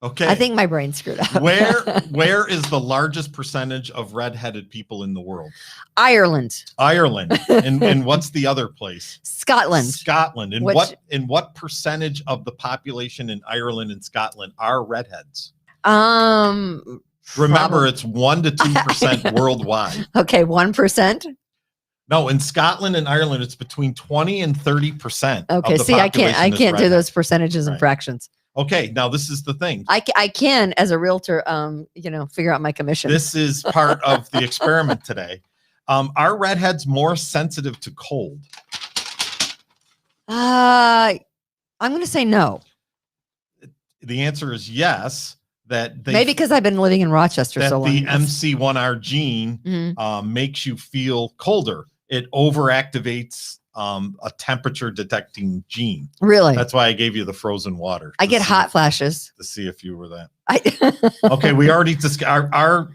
Okay. I think my brain's screwed up. where is the largest percentage of redheaded people in the world? Ireland, Ireland. And what's the other place? Scotland. Scotland. And Which- what percentage of the population in Ireland and Scotland are redheads? Remember, Remember, it's 1 to 2% worldwide. okay, 1%. No, in Scotland and Ireland, it's between 20 and 30%. Okay, of the see, I can't population is do redhead. those percentages and Right. fractions. Okay, now this is the thing. I can as a realtor, figure out my commission. This is part of the experiment today. Are redheads more sensitive to cold? I'm going to say no. The answer is yes. That they, Maybe because I've been living in Rochester that so long. the That's- MC1R gene Mhm. makes you feel colder. It overactivates a temperature detecting gene. Really? That's why I gave you the frozen water. I to get see- hot flashes. to see if you were that. I Okay, we already discussed. Are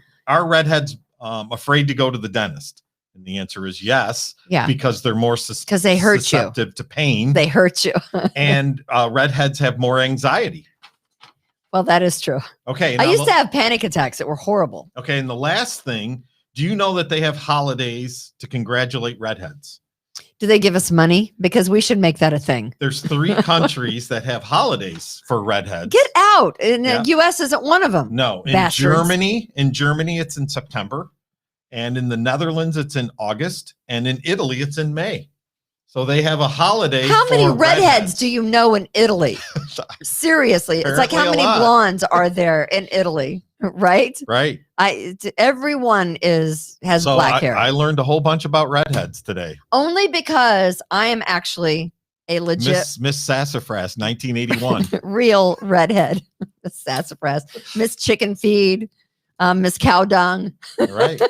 redheads afraid to go to the dentist? And the answer is yes, Yeah, because they're more 'Cause they hurt you. susceptible to pain, they hurt you. and redheads have more anxiety. Well, that is true. Okay, I now used to have panic attacks that were horrible. Okay, and the last thing, do you know that they have holidays to congratulate redheads? Do they give us money? Because we should make that a thing. There's 3 countries that have holidays for redheads. Get out. And Yeah. the US isn't one of them. No, in Bastards. Germany it's in September, and in the Netherlands it's in August, and in Italy it's in May. So they have a holiday. How many for redheads do you know in Italy? Seriously. It's like how Apparently a many lot. blondes are there in Italy? Right? Right. Everyone has So black hair. I learned a whole bunch about redheads today. Only because I am actually a legit Miss Sassafras, 1981. real redhead. Sassafras, Miss Chicken Feed, Miss Cow Dung, Right.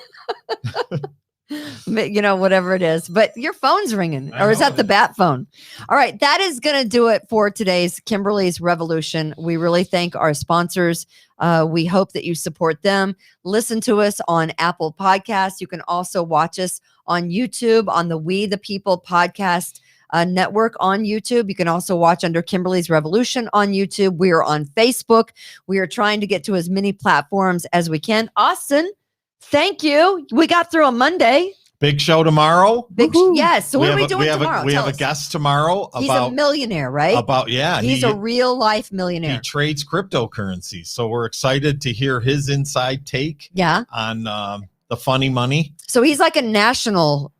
whatever it is. But your phone's ringing, I or is know that it the is. bat phone? All right, that is going to do it for today's Kimberly's Revolution. We really thank our sponsors. We hope that you support them. Listen to us on Apple Podcasts. You can also watch us on YouTube on the We the People podcast network on YouTube. You can also watch under Kimberly's Revolution on YouTube. We are on Facebook. We are trying to get to as many platforms as we can. Austin, thank you. We got through a Monday. Big show tomorrow. Yes. So what are we doing we have tomorrow? we Tell have us. a guest tomorrow He's a millionaire, right? He's a real life he millionaire. trades cryptocurrency. So we're excited to hear his inside take Yeah. on the funny money. So he's like a national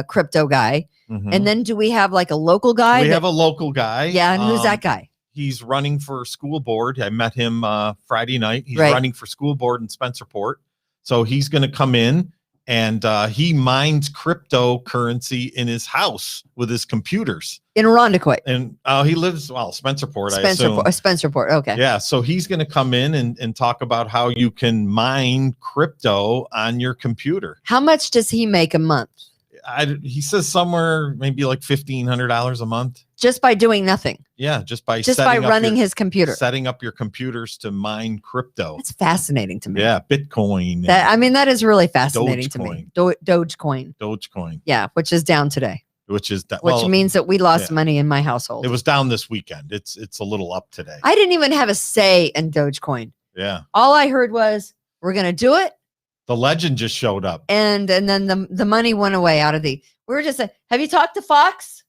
crypto guy. Mhm. And then do we have like a local guy? we that- have a local guy. yeah. And who's that guy? He's running for school board. I met him Friday night. He's Right. running for school board in Spencerport. So he's going to come in and he mines cryptocurrency in his house with his computers. In Rondequoit. And he lives, Spencerport, I assume. Spencerport. Okay. Yeah. So he's going to come in and talk about how you can mine crypto on your computer. How much does he make a month? He says somewhere maybe like $1,500 a month. Just by doing nothing. Yeah. Just by Just by running his computer. setting up your computers to mine crypto. That's fascinating to me. Yeah. Bitcoin. That is really fascinating to me. Dogecoin. Dogecoin, Yeah, which is down today. which is Which means that we lost yeah. money in my household. it was down this weekend. It's a little up today. I didn't even have a say in Dogecoin. Yeah. All I heard was we're gonna do it, The legend just showed up. and then the money went away out of the. We were just have you talked to Fox?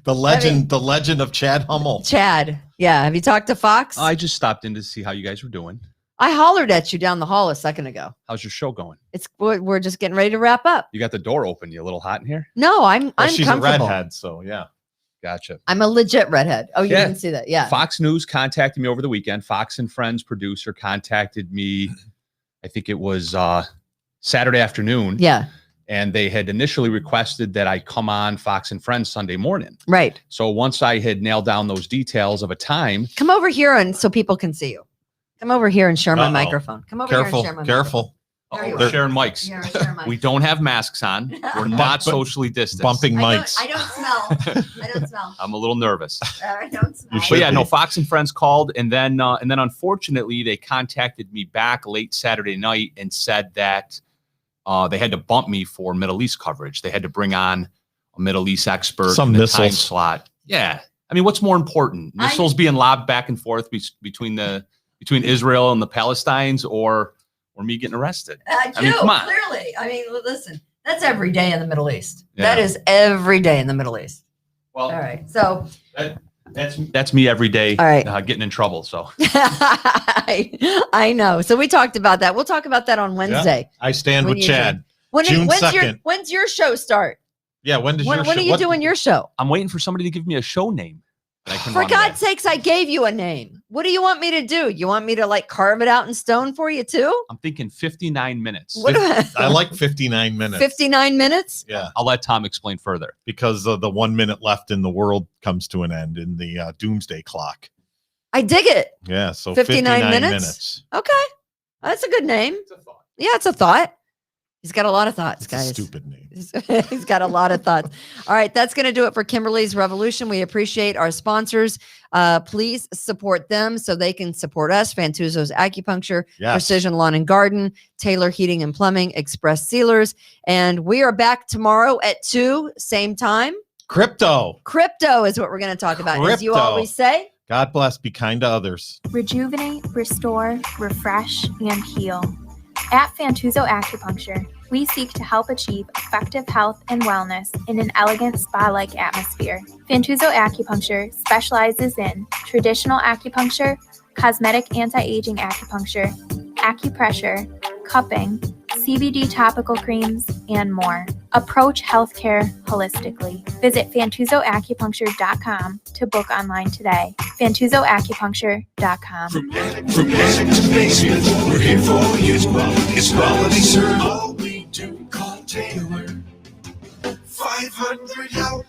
The legend of Chad Hummel. Chad. Yeah. Have you talked to Fox? I just stopped in to see how you guys were doing. I hollered at you down the hall a second ago. How's your show going? We're just getting ready to wrap up. You got the door open. You a little hot in here? No, I'm She's comfortable. a redhead, so yeah. Gotcha. I'm a legit redhead. Oh, you Yeah. didn't see that? Yeah. Fox News contacted me over the weekend. Fox and Friends producer contacted me. I think it was Saturday afternoon. Yeah. And they had initially requested that I come on Fox and Friends Sunday morning. Right. So once I had nailed down those details of a time, Come over here and so people can see you. Come over here and share my Uh-oh. microphone. Come over here and share my Careful. There you we're go. sharing mics. Yeah, share my We don't have masks on. We're not socially distanced. Bumping I mics. don't smell. I don't smell. I'm a little nervous. I don't smell. You But should yeah, no, be. Fox and Friends called, and then unfortunately they contacted me back late Saturday night and said that they had to bump me for Middle East coverage. They had to bring on a Middle East expert Some in the time missiles. slot. Yeah, I mean, what's more important? Missiles being lobbed back and forth between Israel and the Palestinians, or me getting arrested? I do, I mean, come on. clearly. I mean, listen, that's every day in the Middle East. Yeah. That is every day in the Middle East. Well, All right. So that's me every day. All right. Getting in trouble. So I know. So we talked about that. We'll talk about that on Wednesday. I stand When with you Chad. June when's 2nd. when's your show start? Yeah, when does your When show? are you doing your show? I'm waiting for somebody to give me a show name that I can For run God's with. sakes, I gave you a name. What do you want me to do? You want me to like carve it out in stone for you too? I'm thinking 59 minutes. What I like 59 minutes. 59 minutes? Yeah, I'll let Tom explain further. because the 1 minute left in the world comes to an end in the doomsday clock. I dig it. Yeah, so 59 59 minutes? minutes. Okay. That's a good name. Yeah, it's a thought. He's got a lot of thoughts, It's a guys. stupid name. He's got a lot of thoughts. All right, that's going to do it for Kimberly's Revolution. We appreciate our sponsors. Please support them so they can support us. Fantuzzo's Acupuncture, Yes. Precision Lawn and Garden, Taylor Heating and Plumbing, Express Sealers. And we are back tomorrow at 2, same time. Crypto. Crypto is what we're going to talk about. As you Crypto. always say, God bless. Be kind to others. Rejuvenate, restore, refresh, and heal. At Fantuzzo Acupuncture, we seek to help achieve effective health and wellness in an elegant spa-like atmosphere. Fantuzzo Acupuncture specializes in traditional acupuncture, cosmetic anti-aging acupuncture, acupressure, cupping, CBD topical creams, and more. Approach healthcare holistically. Visit FantuzzoAcupuncture.com to book online today. FantuzzoAcupuncture.com. From attic to basement, we're here for you. It's quality service. All we do, call Taylor. 500 help.